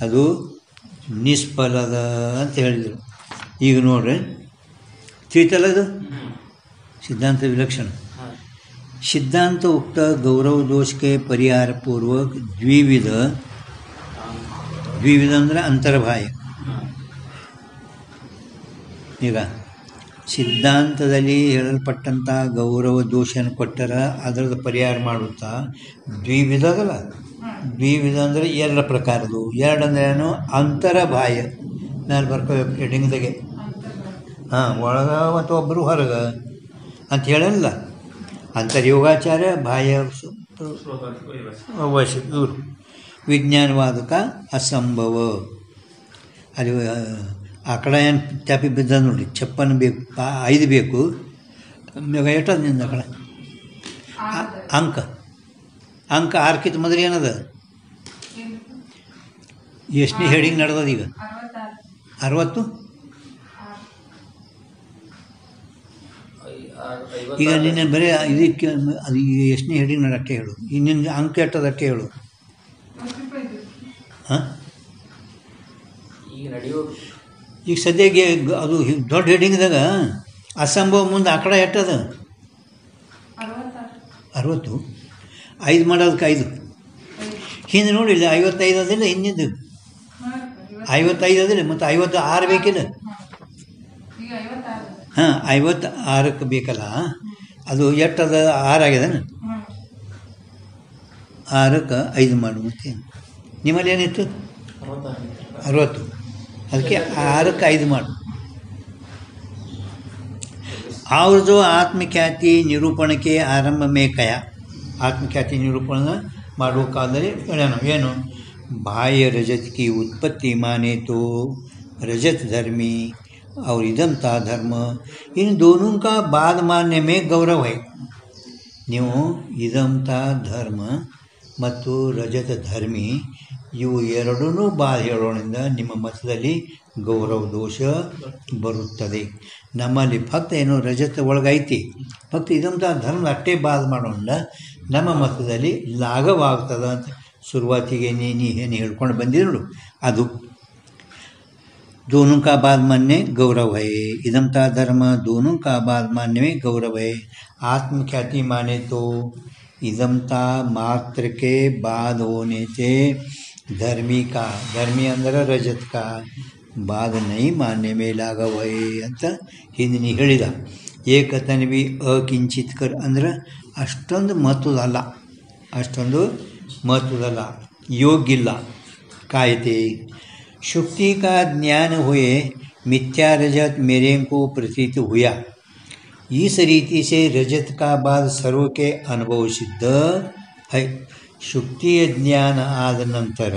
ಅದು ನಿಷ್ಫಲದ ಅಂತ ಹೇಳಿದರು. ಈಗ ನೋಡ್ರಿ ತಿಳಿತಲ್ಲ, ಅದು सिद्धांत विलक्षण. सिद्धांत उक्त गौरव दोष के परिहार पूर्वक द्विविध ಅಂದ್ರೆ ಅಂತರ್ಬಾಹ್ಯ. ಈಗ ಸಿದ್ಧಾಂತದಲ್ಲಿ ಹೇಳಲ್ಪಟ್ಟಂಥ ಗೌರವ ದೋಷನ ಕೊಟ್ಟರ ಅದರದ್ದು ಪರಿಹಾರ ಮಾಡುತ್ತಾ ದ್ವಿವಿಧ ಅದಲ್ಲ. ದ್ವಿವಿಧ ಅಂದರೆ 2 ಪ್ರಕಾರದ್ದು. 2 ಅಂದ್ರೆ ಏನು? ಅಂತರಬಾಹ್ಯ ನಾನು ಬರ್ಕೋಬೇಕು ಹೆಡಿಂಗ್ದಾಗೆ. ಒಳಗ ಮತ್ತು ಒಬ್ಬರು ಹೊರಗೆ ಅಂತ ಹೇಳಲ್ಲ. ಅಂತರ್ಯೋಗಾಚಾರ್ಯ ಬಾಹ್ಯ ವಶ ಇವರು ವಿಜ್ಞಾನವಾದಕ ಅಸಂಭವ. ಅಲ್ಲಿ ಆ ಕಡೆ ಏನು ಚಾಪಿ ಬಿದ್ದ ನೋಡಿ, ಚಪ್ಪನ್ ಬೇಕು, 5 ಬೇಕು. ಎಷ್ಟದ ನಿಂದ ಆ ಕಡೆ ಅಂಕ 6ಕ್ಕಿಂತ ಮೊದಲು ಏನದ? ಎಷ್ಟನೇ ಹೆಡಿಂಗ್ ನಡೆದದ ಈಗ? 60. ಈಗ ನಿನ್ನೆ ಬರೀ ಇದಕ್ಕೆ ಅದು ಎಷ್ಟನೇ ಹೆಡಿಂಗ್ ನಡಕ್ಕೆ ಹೇಳು, ಇನ್ನಿನ ಅಂಕ ಎಟ್ಟದಕ್ಕೆ ಹೇಳು. ಈಗ ಸದ್ಯಕ್ಕೆ ಅದು ದೊಡ್ಡ ಹೆಡಿಂಗ್ದಾಗ ಅಸಂಭವ ಮುಂದೆ ಆ ಕಡೆ ಎಟ್ಟದ? 60. 5 ಮಾಡೋದಕ್ಕೆ 5 ಹಿಂದೆ ನೋಡಿಲ್ಲ. 55 ಅದಿಲ್ಲ, ಹಿಂದಿದ್ದು 55 ಅದಿಲ್ಲ, ಮತ್ತು 56 ಬೇಕಿಲ್ಲ. 56ಕ್ಕೆ ಬೇಕಲ್ಲ. ಅದು ಎಟ್ಟದ? 6 ಆಗ್ಯದನ. 6ಕ್ಕೆ 5 ಮಾಡು. ಮತ್ತೆ ನಿಮ್ಮಲ್ಲಿ ಏನಿತ್ತು? 60. ಅದಕ್ಕೆ 6ಕ್ಕೆ 5 ಮಾಡು. और जो आत्मख्याति निरूपण के आरंभ में कया, आत्मख्याति निरूपण ಮಾಡುವ ಕಾಲದಲ್ಲಿ ಏನು? बाह्य रजत की उत्पत्ति माने तो रजत धर्मी और इदमता धर्म, इन दोनों का बाद मानने में गौरव है. ನೀವು ಇದಮತಾ ಧರ್ಮ ಮತ್ತು ರಜತ ಧರ್ಮಿ ಇವು ಎರಡೂ ಬಾದ್ ಹೇಳೋದ್ರಿಂದ ನಿಮ್ಮ ಮತದಲ್ಲಿ ಗೌರವ ದೋಷ ಬರುತ್ತದೆ. ನಮ್ಮಲ್ಲಿ ಫಕ್ತ ಏನೋ ರಜತ ಒಳಗೈತಿ, ಫಕ್ತ ಇದಂಥ ಧರ್ಮ ಅಷ್ಟೇ ಬಾದ್ ಮಾಡೋಣ ನಮ್ಮ ಮತದಲ್ಲಿ ಲಾಘವಾಗ್ತದೆ ಅಂತ ಶುರುವಾತಿಗೆ ನೀ ಏನು ಹೇಳ್ಕೊಂಡು ಬಂದಿದ್ದು ನೋಡು, ಅದು दोनों का बाद मान्य गौरव है. इदमता धर्म दोनों का बाद मान्य में गौरव है. आत्मख्याति माने तो इदमता मात्र के बाद होने से धर्मी का, धर्मी अंदर रजत का बाद नहीं मानने में लाघव है ಅಂತ ಹಿಂದಿನ ಹೇಳಿದ. ಏಕತನ್ವಿ ಅಕಿಂಚಿತ್ಕರ್ ಅಂದ್ರೆ ಅಷ್ಟೊಂದು ಮಹತ್ವದಲ್ಲ, ಅಷ್ಟೊಂದು ಮಹತ್ವದಲ್ಲ, ಯೋಗ್ಯಿಲ್ಲ. ಕಾಯ್ತೆ शुक्ति का ज्ञान हुए मिथ्या रजत मेरे को प्रतीत हुआ. इस रीति से रजत का बाद सर्व के अनुभव सिद्ध है. शुक्तिಯ ಜ್ಞಾನ ಆದ ನಂತರ,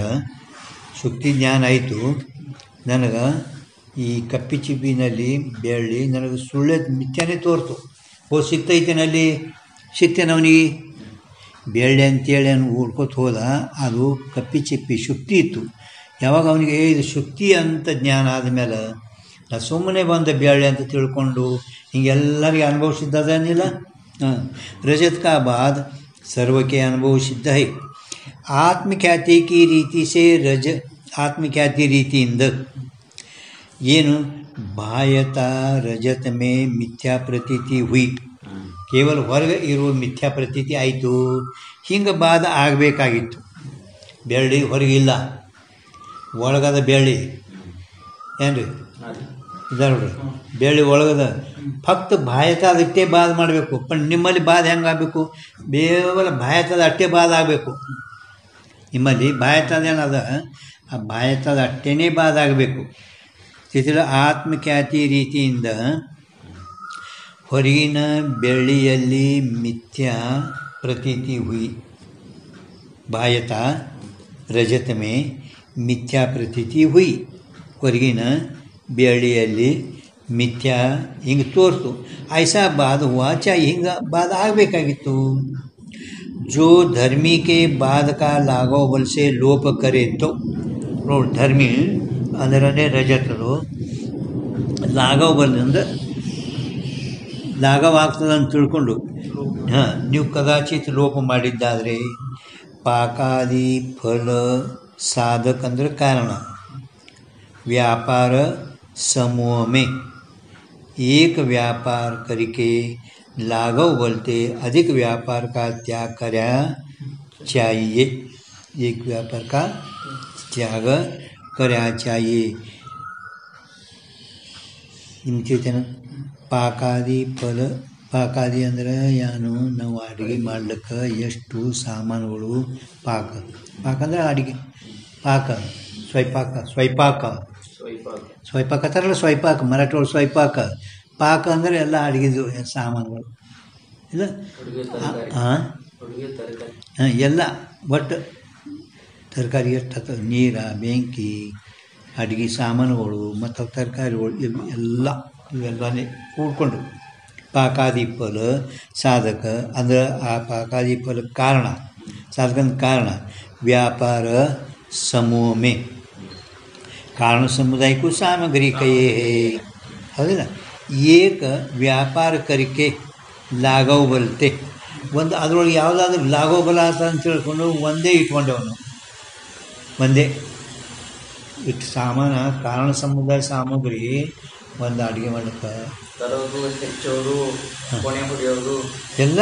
ಶುಕ್ತಿ ಜ್ಞಾನ ಆಯಿತು, ನನಗೆ ಈ ಕಪ್ಪಿ ಚಿಪ್ಪಿನಲ್ಲಿ ಬೆಳ್ಳಿ ನನಗೆ ಸುಳ್ಳೆ ಮಿಥ್ಯಾನೇ ತೋರ್ತು. ಸಿಗ್ತೈತೇನಲ್ಲಿ ಸಿಗ್ತೇನೆ ಅವನಿಗೆ ಬೆಳ್ಳಿ ಅಂತೇಳಿ ಅವನು ಹುಡ್ಕೋತ ಹೋದ. ಅದು ಕಪ್ಪಿ ಚಿಪ್ಪಿ ಶುಕ್ತಿ ಇತ್ತು. ಯಾವಾಗ ಅವನಿಗೆ ಇದು ಶುಕ್ತಿ ಅಂತ ಜ್ಞಾನ ಆದಮೇಲೆ ನಾ ಸುಮ್ಮನೆ ಬಂದ ಬೆಳ್ಳಿ ಅಂತ ತಿಳ್ಕೊಂಡು ಹಿಂಗೆಲ್ಲರಿಗೆ ಅನುಭವ ಸಿದ್ಧ ಅದನ್ನಿಲ್ಲ. रजत का बाद सर्व के अनुभव सिद्ध है. आत्मख्याति की रीति से आत्मख्याति ರೀತಿಯಿಂದ ಏನು ಬಾಹ್ಯತ ರಜತ ಮೇ ಮಿಥ್ಯಾ ಪ್ರತೀತಿ ಹುಯಿ, ಕೇವಲ ಹೊರಗೆ ಇರುವ ಮಿಥ್ಯಾ ಪ್ರತೀತಿ ಆಯಿತು. ಹಿಂಗೆ ಬಾದ ಆಗಬೇಕಾಗಿತ್ತು. ಬೆಳ್ಳಿ ಹೊರಗಿಲ್ಲ, ಒಳಗದ ಬೆಳ್ಳಿ ಏನು ರೀ ಇದಾರೆ ನೋಡ್ರಿ, ಬೆಳ್ಳಿ ಒಳಗದ ಫಕ್ತ ಬಾಯತಾದ ಅಷ್ಟೇ ಬಾದ್ ಮಾಡಬೇಕು. पण ನಿಮ್ಮಲ್ಲಿ ಬಾದ್ ಹೆಂಗೆ ಆಗಬೇಕು? ಕೇವಲ ಬಾಯತಾದ ಅಷ್ಟೇ ಬಾದ್ ಆಗಬೇಕು. ನಿಮ್ಮಲ್ಲಿ ಬಾಯತಾದ ಏನದ, ಆ ಬಾಯತಾದ ಅಷ್ಟೇ ಬಾದ್ ಆಗಬೇಕು. ತಿಥಿಲ ಆತ್ಮಖ್ಯಾತಿ ರೀತಿಯಿಂದ ಹೊರಗಿನ ಬೆಳ್ಳಿಯಲ್ಲಿ ಮಿಥ್ಯಾ ಪ್ರತೀತಿ ಹುಯಿ. ಬಾಯತಾ ರಜತ ಮೇ ಮಿಥ್ಯಾ ಪ್ರತೀತಿ ಹುಯಿ, ಹೊರಗಿನ ಬೆಳ್ಳಿಯಲ್ಲಿ ಮಿಥ್ಯಾ ಹಿಂಗೆ ತೋರ್ತು. ಐಸಾ ಬಾದ್ ಹುವಾ ಚಾಹಿ, ಹಿಂಗೆ ಬಾದ್ ಆಗಬೇಕಾಗಿತ್ತು. ಜೋ ಧರ್ಮಿ ಕೆ ಬಾದ್ ಕಾ ಲಾಘವ ಬಲ್ ಸೆ ಲೋಪ ಕರೆ ತೋ ನೋಡಿ, ಧರ್ಮಿ ಅಂದರೆ ರಜತರು ಲಾಘವ ಬಲ್ದಿಂದ ಲಾಘವಾಗ್ತದೆ ಅಂತ ತಿಳ್ಕೊಂಡು ನೀವು ಕದಾಚಿತ್ ಲೋಪ ಮಾಡಿದ್ದಾದರೆ ಪಾಕಾದಿ ಫಲ साधक अंदर कारण व्यापार समूह में एक व्यापार करके लाघव बोलते अधिक व्यापार का त्याग करना चाहिए. एक व्यापार का त्याग करना चाहिए. ಇಂತಿನ ಪಾಕಾದಿ ಫಲ, ಪಾಕಾದಿ ಅಂದರೆ ಏನು, ನಾವು ಅಡುಗೆ ಮಾಡ್ಲಿಕ್ಕೆ ಎಷ್ಟು ಸಾಮಾನುಗಳು, ಪಾಕ ಅಂದ್ರೆ ಅಡುಗೆ, ಪಾಕ ಸ್ವೈಪಾಕ, ಸ್ವೈಪಾಕ ಅಂತಾರಲ್ಲ, ಸ್ವೈಪಾಕ ಮರಾಠಿ ಒಳಗೆ ಸ್ವೈಪಾಕ. ಪಾಕ ಅಂದರೆ ಎಲ್ಲ ಅಡುಗೆದು ಸಾಮಾನುಗಳು ಇಲ್ಲ, ಎಲ್ಲ ಒಟ್ಟು ತರಕಾರಿ ಎಷ್ಟು ನೀರು, ಬೆಂಕಿ, ಅಡುಗೆ ಸಾಮಾನುಗಳು ಮತ್ತು ತರಕಾರಿಗಳು ಇವೆಲ್ಲನೇ ಕೂಡ್ಕೊಂಡು ಪಾಕಾದಿ ಫಲ ಸಾಧಕ ಅಂದ್ರೆ ಆ ಪಾಕಾದಿ ಫಲ ಕಾರಣ, ಸಾಧಕನ ಕಾರಣ. व्यापार समूह में कारण समुदाय को सामग्री कहे है, ಹೌದಿಲ್ಲ. ಏಕ ವ್ಯಾಪಾರ ಕರಿಕೆ ಲಾಘವ ಬಲತೆ, ಒಂದು ಅದರೊಳಗೆ ಯಾವುದಾದ್ರೂ ಲಾಘವ ಬಲ ಅಂತ ತಿಳ್ಕೊಂಡು ಒಂದೇ ಇಟ್ಕೊಂಡವನು, ಒಂದೇ ಇಟ್ಟು ಸಾಮಾನು ಕಾರಣ ಸಮುದಾಯ ಸಾಮಗ್ರಿ ಒಂದು ಅಡುಗೆ ಮಾಡಕ್ಕೆ ಎಲ್ಲ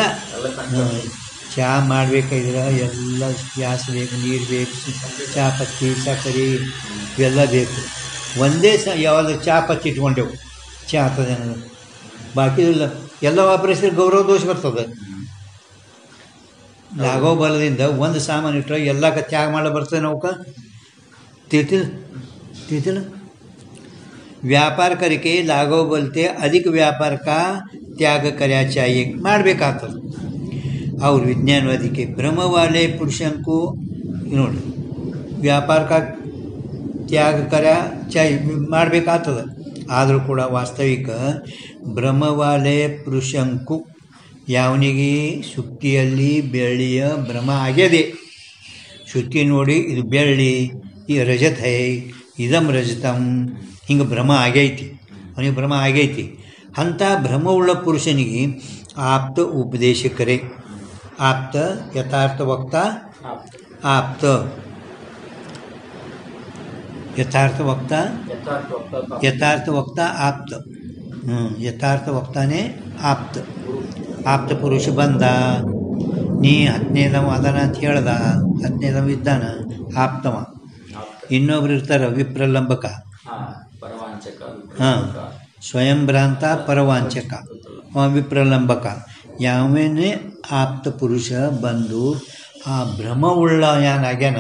ಚಹಾ ಮಾಡಬೇಕಾದ್ರೆ ಎಲ್ಲ ಗ್ಯಾಸ್ ಬೇಕು, ನೀರು ಬೇಕು, ಚಹಾ ಪತ್ತಿ, ಸಕ್ಕರೆ ಇವೆಲ್ಲ ಬೇಕು. ಒಂದೇ ಯಾವಾಗ ಚಹಾ ಪತ್ತಿ ಇಟ್ಕೊಂಡೆವು ಚಹಾ ಆಗ್ತದೆ ಅನ್ನೋದು, ಬಾಕಿ ಎಲ್ಲ ವಾಪರಿಸಿದ್ರೆ ಗೌರವ ದೋಷ ಬರ್ತದೆ. ಲಾಘವ ಬಲದಿಂದ ಒಂದು ಸಾಮಾನು ಇಟ್ಟರೆ ಎಲ್ಲಕ್ಕೆ ತ್ಯಾಗ ಮಾಡಲು ಬರ್ತದೆ. ನೌಕ ತಿಳಿತಿಲ್ಲ. ವ್ಯಾಪಾರ ಕರಿಕೆ ಲಾಘವ ಬಲತೆ ಅಧಿಕ ವ್ಯಾಪಾರ का त्याग करना चाहिए, ಮಾಡಬೇಕಾಗ್ತದೆ. और विज्ञानवादी के भ्रम वाले पुरुषों को ನೋಡಿ ವ್ಯಾಪಾರ का त्याग करना चाहिए, ಮಾಡಬೇಕಾಗ್ತದೆ. ಆದರೂ ಕೂಡ ವಾಸ್ತವಿಕ ಭ್ರಮವಾಲೆ ಪುರುಷಂಕು, ಯಾವನಿಗೆ ಶುಕ್ತಿಯಲ್ಲಿ ಬೆಳ್ಳಿಯ ಭ್ರಮ ಆಗ್ಯದೆ, ಶ್ರುತಿ ನೋಡಿ ಇದು ಬೆಳ್ಳಿ, ಈ ರಜತ್ ಹೈ, ಇದಂ ರಜತಂ, ಹಿಂಗೆ ಭ್ರಮ ಆಗೈತಿ, ಅವನಿಗೆ ಭ್ರಮ ಆಗೈತಿ. ಅಂಥ ಭ್ರಮವುಳ್ಳ ಪುರುಷನಿಗೆ ಆಪ್ತ ಉಪದೇಶಕರೇ. ಆಪ್ತ ಯಥಾರ್ಥ ವಕ್ತ, ಆಪ್ತ ಯಥಾರ್ಥ ವಕ್ತ, ಯಥಾರ್ಥ ವಕ್ತ ಆಪ್ತ. ಯಥಾರ್ಥ ವಕ್ತಾನೇ ಆಪ್ತ. ಆಪ್ತ ಪುರುಷ ಬಂದ, ನೀ 10ನೇದವ ಅದನ ಅಂತ ಹೇಳ್ದ, 10ನೇದವ ಇದ್ದಾನ ಆಪ್ತವ. ಇನ್ನೊಬ್ರು ಇರ್ತಾರೆ ವಿಪ್ರಲಂಬಕ, ಹಾಂ, ಸ್ವಯಂ ಭ್ರಾಂತ ಪರವಾಂಚಕ, ವಿಪ್ರಲಂಬಕ. ಯಾವನೇ ಆಪ್ತ ಪುರುಷ ಬಂದು ಆ ಭ್ರಮವುಳ್ಳ ಏನಾಗ್ಯಾನ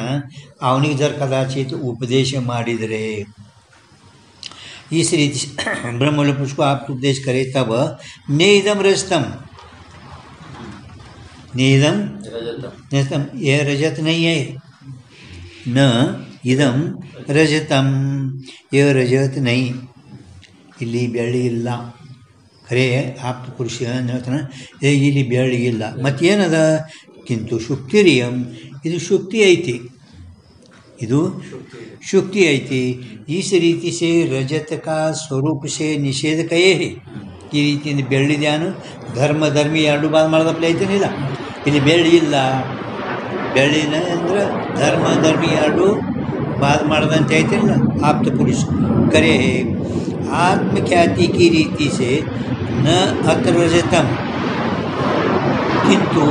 ಅವನಿಗೆ ಜರ ಕದಾಚಿತ್ ಉಪದೇಶ ಮಾಡಿದರೆ, इस रीति ब्रह्मल पुरुष को आप उपदेश करे तब नेदम रजतम, नेदम रजतम, यह रजत नहीं है, न इदम रजतम, यह रजत नहीं, ಇಲ್ಲಿ ಬೆಳ್ಳಿ ಇಲ್ಲ. ಖರೇ ಆಪ್ತ ಪುರುಷ ಹೇಳ್ತಾನೆ ಇಲ್ಲಿ ಬೆಳ್ಳಿ ಇಲ್ಲ. ಮತ್ತೇನದ? ಕಿಂತು ಶುಕ್ತಿರಿಯಂ, ಇದು ಶುಕ್ತಿ ಐತಿ, ಇದು ಶುಕ್ತಿ ಐತಿ. इस रीति से रजत का स्वरूप से निषेध कहे है. ಈ ರೀತಿಯಿಂದ ಬೆಳ್ಳಿದ್ಯಾನು ಧರ್ಮ ಧರ್ಮಿ ಎರಡು ಬಾದ್ ಮಾಡೋದಪ್ಲೆ ಐತೇನಿಲ್ಲ. ಇಲ್ಲಿ ಬೆಳ್ಳಿ ಇಲ್ಲ, ಬೆಳ್ಳಿನ ಅಂದ್ರೆ ಧರ್ಮ ಧರ್ಮಿ ಎರಡು ಬಾದ್ ಮಾಡ್ದಂತೆ ಐತೇನಿಲ್ಲ ಆಪ್ತ ಪುರುಷ. करे है आत्मख्याति की रीति से न अत्र रजतम, किंतु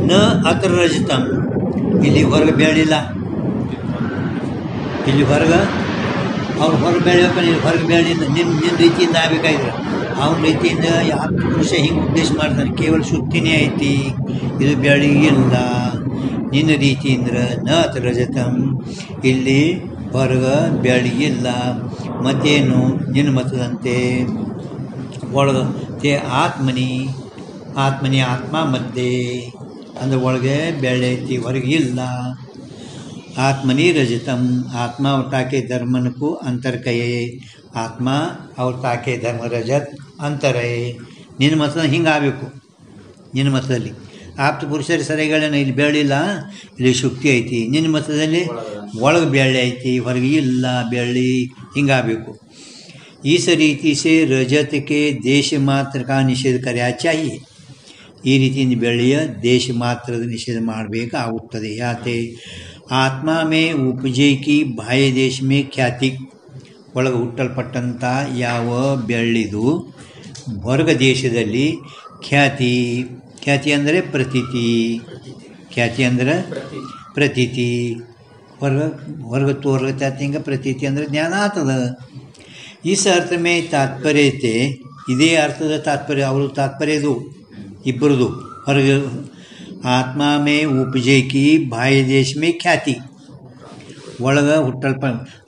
ನ ಅತ್ರ ರಜತಂ, ಇಲ್ಲಿ ಹೊರಗೆ ಬೆಳಿಲ್ಲ, ಇಲ್ಲಿ ಹೊರಗೆ ಅವ್ರು ಹೊರಗೆ ಬೆಳೆಯಪ್ಪ, ಇಲ್ಲಿ ಹೊರಗೆ ಬೆಳೆಯಿಂದ ನಿನ್ನ ರೀತಿಯಿಂದ ಆಗಬೇಕಾಗಿದ್ರೆ ಅವನ ರೀತಿಯಿಂದ ಆಪ್ತ ಪುರುಷ ಹಿಂಗೆ ಉಪದೇಶ ಮಾಡ್ತಾನೆ. ಕೇವಲ ಶುದ್ಧಿನೇ ಐತಿ, ಇದು ಬೆಳಿಗಿಲ್ಲ. ನಿನ್ನ ರೀತಿಯಿಂದ ನ ಅತ್ರ ರಜತಂ, ಇಲ್ಲಿ ಹೊರಗೆ ಬೆಳಗಿಲ್ಲ. ಮತ್ತೇನು ನಿನ್ನ ಮತದಂತೆ ಒಳಗೆ ತೇ ಆತ್ಮನಿ, ಆತ್ಮನಿ ಆತ್ಮ ಮಧ್ಯೆ ಅಂದರೆ ಒಳಗೆ ಬೆಳ್ಳಿ ಐತಿ, ಹೊರಗೆ ಇಲ್ಲ. ಆತ್ಮನಿ ರಜತಂ, ಆತ್ಮ और ताके धर्मन को अंतर कहे, ಆತ್ಮ और ताके धर्म रजत अंतर है. ನಿನ್ನ ಮತದ ಹಿಂಗಾಗಬೇಕು. ನಿನ್ನ ಮತದಲ್ಲಿ ಆಪ್ತ ಪುರುಷರು ಸರಿಗಳೇನ ಇಲ್ಲಿ ಬೆಳ್ಳಿಲ್ಲ, ಇಲ್ಲಿ ಶುಕ್ತಿ ಐತಿ. ನಿನ್ನ ಮತದಲ್ಲಿ ಒಳಗೆ ಬೆಳ್ಳಿ ಐತಿ, ಹೊರಗೆ ಇಲ್ಲ ಬೆಳ್ಳಿ, ಹಿಂಗಾಗಬೇಕು. इस रीति से रजत के देश मात्र का निषेध करना चाहिए. ಈ ರೀತಿಯಿಂದ ಬೆಳ್ಳಿಯ ದೇಶ ಮಾತ್ರದ ನಿಷೇಧ ಮಾಡಬೇಕಾಗುತ್ತದೆ. ಯಾತೆ ಆತ್ಮ ಮೇ ಉಪಜೈಕಿ ಬಾಹ್ಯ ದೇಶ ಮೇ ಖ್ಯಾತಿ, ಒಳಗೆ ಹುಟ್ಟಲ್ಪಟ್ಟಂಥ ಯಾವ ಬೆಳ್ಳಿದು ಹೊರಗ ದೇಶದಲ್ಲಿ ಖ್ಯಾತಿ, ಖ್ಯಾತಿ ಅಂದರೆ ಪ್ರತೀತಿ, ಖ್ಯಾತಿ ಅಂದರೆ ಪ್ರತೀತಿ, ಹೊರಗೆ ತೋರ್ಲತ್ತೈತಿ, ಹಿಂಗೆ ಪ್ರತೀತಿ ಅಂದರೆ ಜ್ಞಾನ ಆಗ್ತದ. ಈ ಅರ್ಥ ಮೇ ತಾತ್ಪರ್ಯ ಐತೆ, ಇದೇ ಅರ್ಥದ ತಾತ್ಪರ್ಯ, ಅವರು ತಾತ್ಪರ್ಯದು ಇಬ್ಬರದು. ಹೊರಗೆ ಆತ್ಮ ಮೇ ಉಪಜೈಕಿ ಬಾಹ್ಯ ದೇಶ ಮೇ ಖ್ಯಾತಿ, ಒಳಗೆ ಹುಟ್ಟಲ್ಪ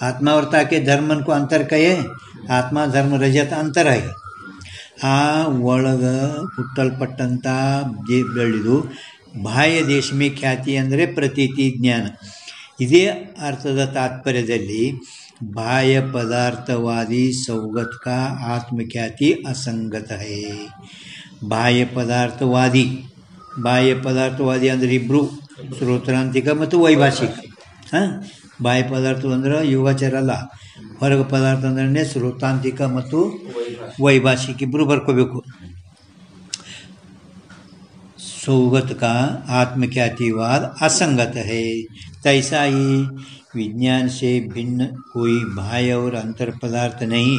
ಆತ್ಮ और ताके धर्मन को अंतर कहे, ಆತ್ಮ ಧರ್ಮ ರಜತ ಅಂತರ है. ಆ ಒಳಗೆ ಹುಟ್ಟಲ್ಪಟ್ಟಂಥ ಬೆಳೆದು ಬಾಹ್ಯ ದೇಶ ಮೇ ಖ್ಯಾತಿ ಅಂದರೆ ಪ್ರತೀತಿ ಜ್ಞಾನ. ಇದೇ ಅರ್ಥದ ತಾತ್ಪರ್ಯದಲ್ಲಿ ಬಾಹ್ಯ ಪದಾರ್ಥವಾದಿ ಸೌಗತ್ ಕಾ ಆತ್ಮಖ್ಯಾತಿ ಅಸಂಗತ ಹೈ. ಬಾಹ್ಯ ಪದಾರ್ಥವಾದಿ, ಬಾಹ್ಯ ಪದಾರ್ಥವಾದಿ ಅಂದರೆ ಇಬ್ಬರು, ಶ್ರೋತ್ರಾಂತಿಕ ಮತ್ತು ವೈಭಾಷಿಕ. ಬಾಹ್ಯ ಪದಾರ್ಥ ಅಂದ್ರೆ ಯೋಗಾಚಾರ ಅಲ್ಲ, ಹೊರಗೆ ಪದಾರ್ಥ ಅಂದ್ರೆ ಶ್ರೋತಾಂತಿಕ ಮತ್ತು ವೈಭಾಷಿಕ ಇಬ್ಬರು ಬರ್ಕೋಬೇಕು. सौगत का आत्मख्यातिवाद असंगत है. तैसा ही विज्ञान से भिन्न कोई बाह्य और अंतर पदार्थ नहीं.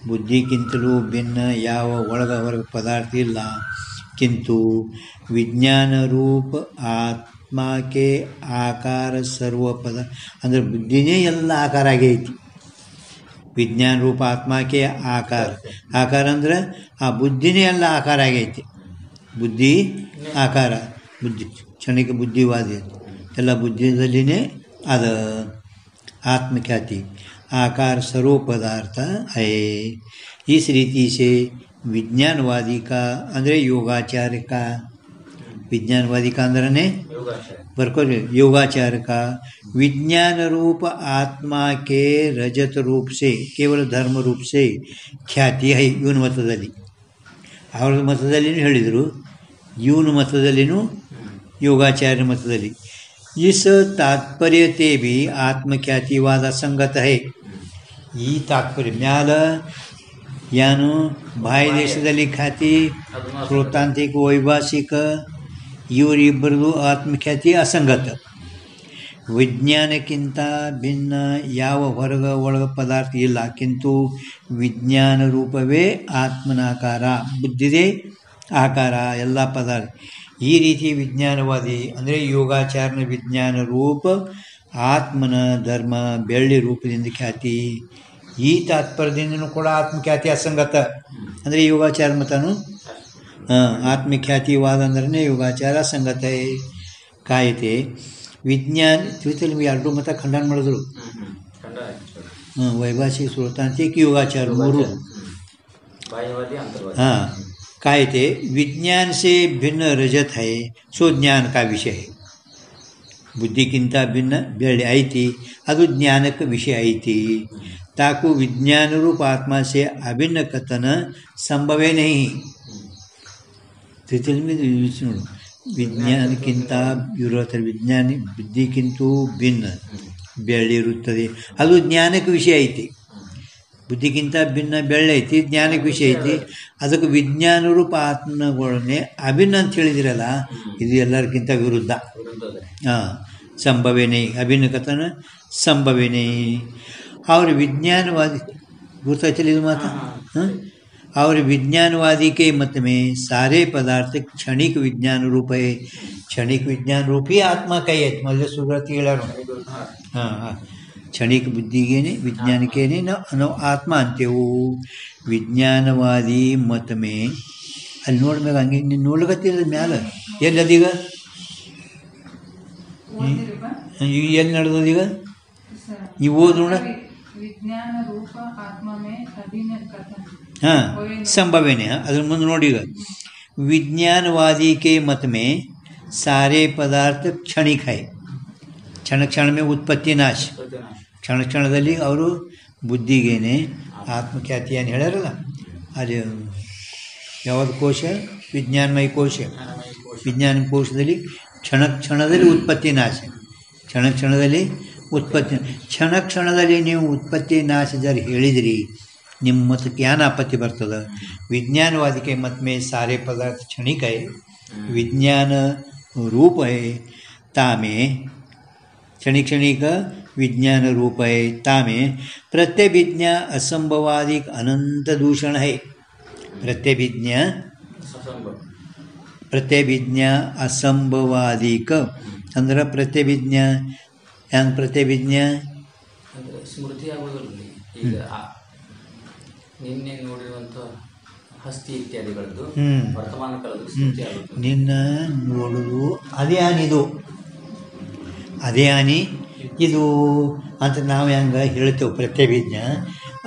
ಬುದ್ಧಿಗಿಂತಲೂ ಭಿನ್ನ ಯಾವ ಒಳಗ ಹೊರಗ ಪದಾರ್ಥ ಇಲ್ಲ. ಕಿಂತು ವಿಜ್ಞಾನ ರೂಪ ಆತ್ಮಕ್ಕೆ ಆಕಾರ ಸರ್ವ ಪದ ಅಂದರೆ ಬುದ್ಧಿನೇ ಎಲ್ಲ ಆಕಾರ ಆಗೈತಿ. ವಿಜ್ಞಾನ ರೂಪ ಆತ್ಮಕ್ಕೆ ಆಕಾರ, ಆಕಾರ ಅಂದ್ರೆ ಆ ಬುದ್ಧಿನೇ ಎಲ್ಲ ಆಕಾರ ಆಗೈತಿ. ಬುದ್ಧಿ ಆಕಾರ, ಬುದ್ಧಿ ಕ್ಷಣಿಕ ಬುದ್ಧಿವಾದಿ ಎಲ್ಲ ಬುದ್ಧಿದಲ್ಲಿನೇ ಅದ ಆತ್ಮಖ್ಯಾತಿ. आकार सर्व पदार्थ है. इस रीति से विज्ञानवादी का अंदर योगाचार्य का विज्ञानवादी का अंदर ಬರ್ಕೋರಿ योगाचार का विज्ञान रूप आत्मा के रजत रूप से केवल धर्म रूप से ಖ್ಯಾತಿ है ಇವನ ಮತದಲ್ಲಿ ಅವ್ರ ಮತದಲ್ಲಿನೂ ಹೇಳಿದರು ಇವನ ಮತದಲ್ಲಿನೂ योगाचार्य मतದಲ್ಲಿ इस तात्पर्य ते भी आत्मख्यातिवाद असंगत है ಈ ತಾತ್ಪರ್ಯ ಮ್ಯಾಲ ಏನು ಬಾಹ್ಯ ದೇಶದಲ್ಲಿ ಖ್ಯಾತಿ ಶ್ರೋತಾಂತ್ರಿಕ ವೈಭಾಷಿಕ ಇವರಿಬ್ಬರದು ಆತ್ಮಖ್ಯಾತಿ ಅಸಂಗತ ವಿಜ್ಞಾನಕ್ಕಿಂತ ಭಿನ್ನ ಯಾವ ಹೊರಗ ಒಳಗ ಪದಾರ್ಥ ಇಲ್ಲ ಕಿಂತು ವಿಜ್ಞಾನ ರೂಪವೇ ಆತ್ಮನಾಕಾರ ಬುದ್ಧಿದೇ ಆಕಾರ ಎಲ್ಲ ಪದಾರ್ಥ ಈ ರೀತಿ ವಿಜ್ಞಾನವಾದಿ ಅಂದರೆ ಯೋಗಾಚಾರನ ವಿಜ್ಞಾನ ರೂಪ ಆತ್ಮನ ಧರ್ಮ ಬೆಳ್ಳಿ ರೂಪದಿಂದ ಖ್ಯಾತಿ ಈ ತಾತ್ಪರ್ಯದಿಂದನೂ ಕೂಡ ಆತ್ಮಖ್ಯಾತಿ ಅಸಂಗತ ಅಂದರೆ ಯೋಗಾಚಾರ ಮತನು ಆತ್ಮಖ್ಯಾತಿವಾದ ಅಂದ್ರೆ ಯೋಗಾಚಾರ ಸಂಗತ ಕಾಯತೆ ವಿಜ್ಞಾನ ತಿಳಿ ನಿಮಗೆ ಎರಡು ಮತ ಖಂಡನ ಮಾಡಿದ್ರು ವೈಭಾಷಿಕ ಶ್ರೋತಾಂತ್ರಿಕ ಯೋಗಾಚಾರ ಮೂರು हाँ कायते विज्ञान से भिन्न रजत है सो ज्ञान का विषय है बुद्धिक्किंत भिन्न बेळे ऐति ಅದು ಜ್ಞಾನಕ್ಕೆ ವಿಷಯ ಐತಿ ताकु विज्ञान रूप आत्मा से अभिन्न कथन संभवे नहीं ವಿಜ್ಞಾನಕ್ಕಿಂತ ಇರುತ್ತದೆ ವಿಜ್ಞಾನಿ ಬುದ್ಧಿಗಿಂತ ಭಿನ್ನ ಬೆಳ್ಳಿ ಇರುತ್ತದೆ ಅದು ಜ್ಞಾನಕ್ಕೆ ವಿಷಯ ಐತಿ ಬುದ್ಧಿಗಿಂತ ಭಿನ್ನ ಬೆಳ್ಳಿ ಐತಿ ಜ್ಞಾನಕ್ಕೆ ವಿಷಯ ಐತಿ ಅದಕ್ಕೆ ವಿಜ್ಞಾನ ರೂಪ ಆತ್ಮಗಳನ್ನೇ ಅಭಿನ್ನ ಅಂತ ಹೇಳಿದಿರಲ್ಲ ಇದು ಎಲ್ಲರಿಗಿಂತ ವಿರುದ್ಧ ಸಂಭವೇನೇ ಅಭಿನ್ನ ಕಥನ ಸಂಭವೇನೇ ಅವ್ರ ವಿಜ್ಞಾನವಾದಿ ಗೊತ್ತಾಯ್ತಿಲ್ಲ ಇದು ಮಾತಾ और विज्ञानवादी के मत में सारे पदार्थ क्षणिक विज्ञान रूप है क्षणिक विज्ञान रूप ही आत्मा का ही है मतलब सुब्रत हाँ क्षणिक बुद्धिगेने विज्ञानिकेने न आत्मा अंतेವು विज्ञानवादी मत में ಅಲ್ಲಿ ನೋಡ್ಬೇಕು ಹಂಗೆ ನೀನು ನೋಡ್ಲಕತ್ತಿಲ್ಲ ಮ್ಯಾಲ ಎಲ್ಲದೀಗ ಎಲ್ಲಿ ನಡೆದದೀಗ ನೀವು ಓದ್ ನೋಡ विज्ञान रूप आत्मा में अभिन्न कथन हाँ संभवेने अದ್ರ ಮುಂದೆ ನೋಡಿ ಈಗ विज्ञानवादी के मत में सारे पदार्थ क्षणिक है क्षण क्षण में उत्पत्ति नाश क्षण क्षणದಲ್ಲಿ ಅವರು ಬುದ್ಧಿಗೇನೆ ಆತ್ಮಖ್ಯಾತಿಯನ್ನು ಹೇಳ್ಯಾರಲ್ಲ ಅದು ಯಾವುದು ಕೋಶ ವಿಜ್ಞಾನಮಯ ಕೋಶ ವಿಜ್ಞಾನ ಕೋಶದಲ್ಲಿ ಕ್ಷಣ ಕ್ಷಣದಲ್ಲಿ ಉತ್ಪತ್ತಿ ನಾಶ ಕ್ಷಣ ಕ್ಷಣದಲ್ಲಿ उत्पत्ति क्षण क्षणದಲ್ಲಿ ನೀವು ಉತ್ಪತ್ತಿ ನಾಶ ಜರ್ ಹೇಳಿದ್ರಿ ನಿಮ್ಮ मतಕ್ಕೆ ಏನು आपत्ति ಬರ್ತದೆ विज्ञानवादी के मत में सारे पदार्थ क्षणिक है विज्ञान रूप है तामे क्षणिक क्षणिक विज्ञान रूप है तामे प्रत्यभिज्ञा असंभवादिक अनंत दूषण है प्रत्यभिज्ञा असंभवादिक ಅಂದ್ರೆ ಪ್ರತ್ಯಭಿಜ್ಞಾ ಹೆಂಗೆ ಪ್ರತ್ಯಭಿಜ್ಞಾ ಸ್ಮೃತಿ ಆಗೋದಿಲ್ಲ ಈಗ ನಿನ್ನೆ ನೋಡಿರುವಂಥ ಹಸ್ತಿ ಇತ್ಯಾದಿಗಳದ್ದು ವರ್ತಮಾನ ಕಾಲದ ಸ್ಮೃತಿ ಆಗುತ್ತೆ ನಿನ್ನ ನೋಡುವುದು ಅದೇ ಆನಿದು ಅದೇ ಆನಿ ಇದು ಅಂತ ನಾವು ಹೆಂಗೆ ಹೇಳ್ತೇವೆ ಪ್ರತ್ಯಭಿಜ್ಞಾ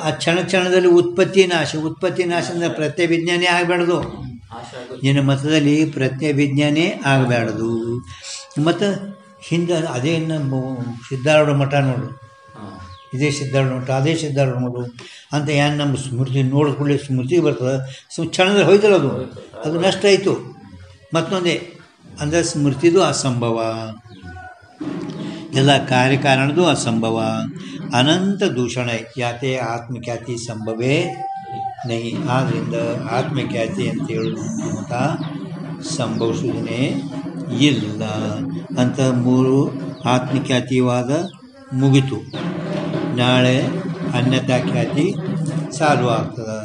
ಆ ಕ್ಷಣ ಕ್ಷಣದಲ್ಲಿ ಉತ್ಪತ್ತಿ ನಾಶ ಅಂದರೆ ಪ್ರತ್ಯಭಿಜ್ಞಾನೇ ಆಗಬಾರ್ದು ನಿನ್ನ ಮತದಲ್ಲಿ ಪ್ರತ್ಯಭಿಜ್ಞಾನೇ ಆಗಬಾರ್ದು ಮತ್ತು ಹಿಂದೆ ಅದೇ ನಮ್ಮ ಸಿದ್ಧಾರೂಢ ಮಠ ನೋಡು ಇದೇ ಸಿದ್ಧಾರೂಢ ಮಠ ಅದೇ ಸಿದ್ಧಾರೂಢ ನೋಡು ಅಂತ ಏನು ನಮ್ಮ ಸ್ಮೃತಿ ನೋಡಿದ ಕೂಡಲೇ ಸ್ಮೃತಿ ಬರ್ತದೆ ಕ್ಷಣದಲ್ಲಿ ಹೋಯ್ತಲ್ಲ ಅದು ನಷ್ಟ ಆಯಿತು ಮತ್ತೊಂದೇ ಅಂದರೆ ಸ್ಮೃತಿದು ಅಸಂಭವ ಎಲ್ಲ ಕಾರ್ಯಕಾರಣದ್ದು ಅಸಂಭವ ಅನಂತ ದೂಷಣ ಯಾತೆ ಆತ್ಮಖ್ಯಾತಿ ಸಂಭವೇ ನೈ ಆದ್ದರಿಂದ ಆತ್ಮಖ್ಯಾತಿ ಅಂತ ಹೇಳುವಂಥ ಸಂಭವಿಸುವುದೇ ಇಲ್ಲ ಅಂತ ಮೂರು ಆತ್ಮಖ್ಯಾತಿವಾದ ಮುಗಿತು ನಾಳೆ ಅನ್ಯತಾ ಖ್ಯಾತಿ ಚಾಲು ಆಗ್ತದೆ.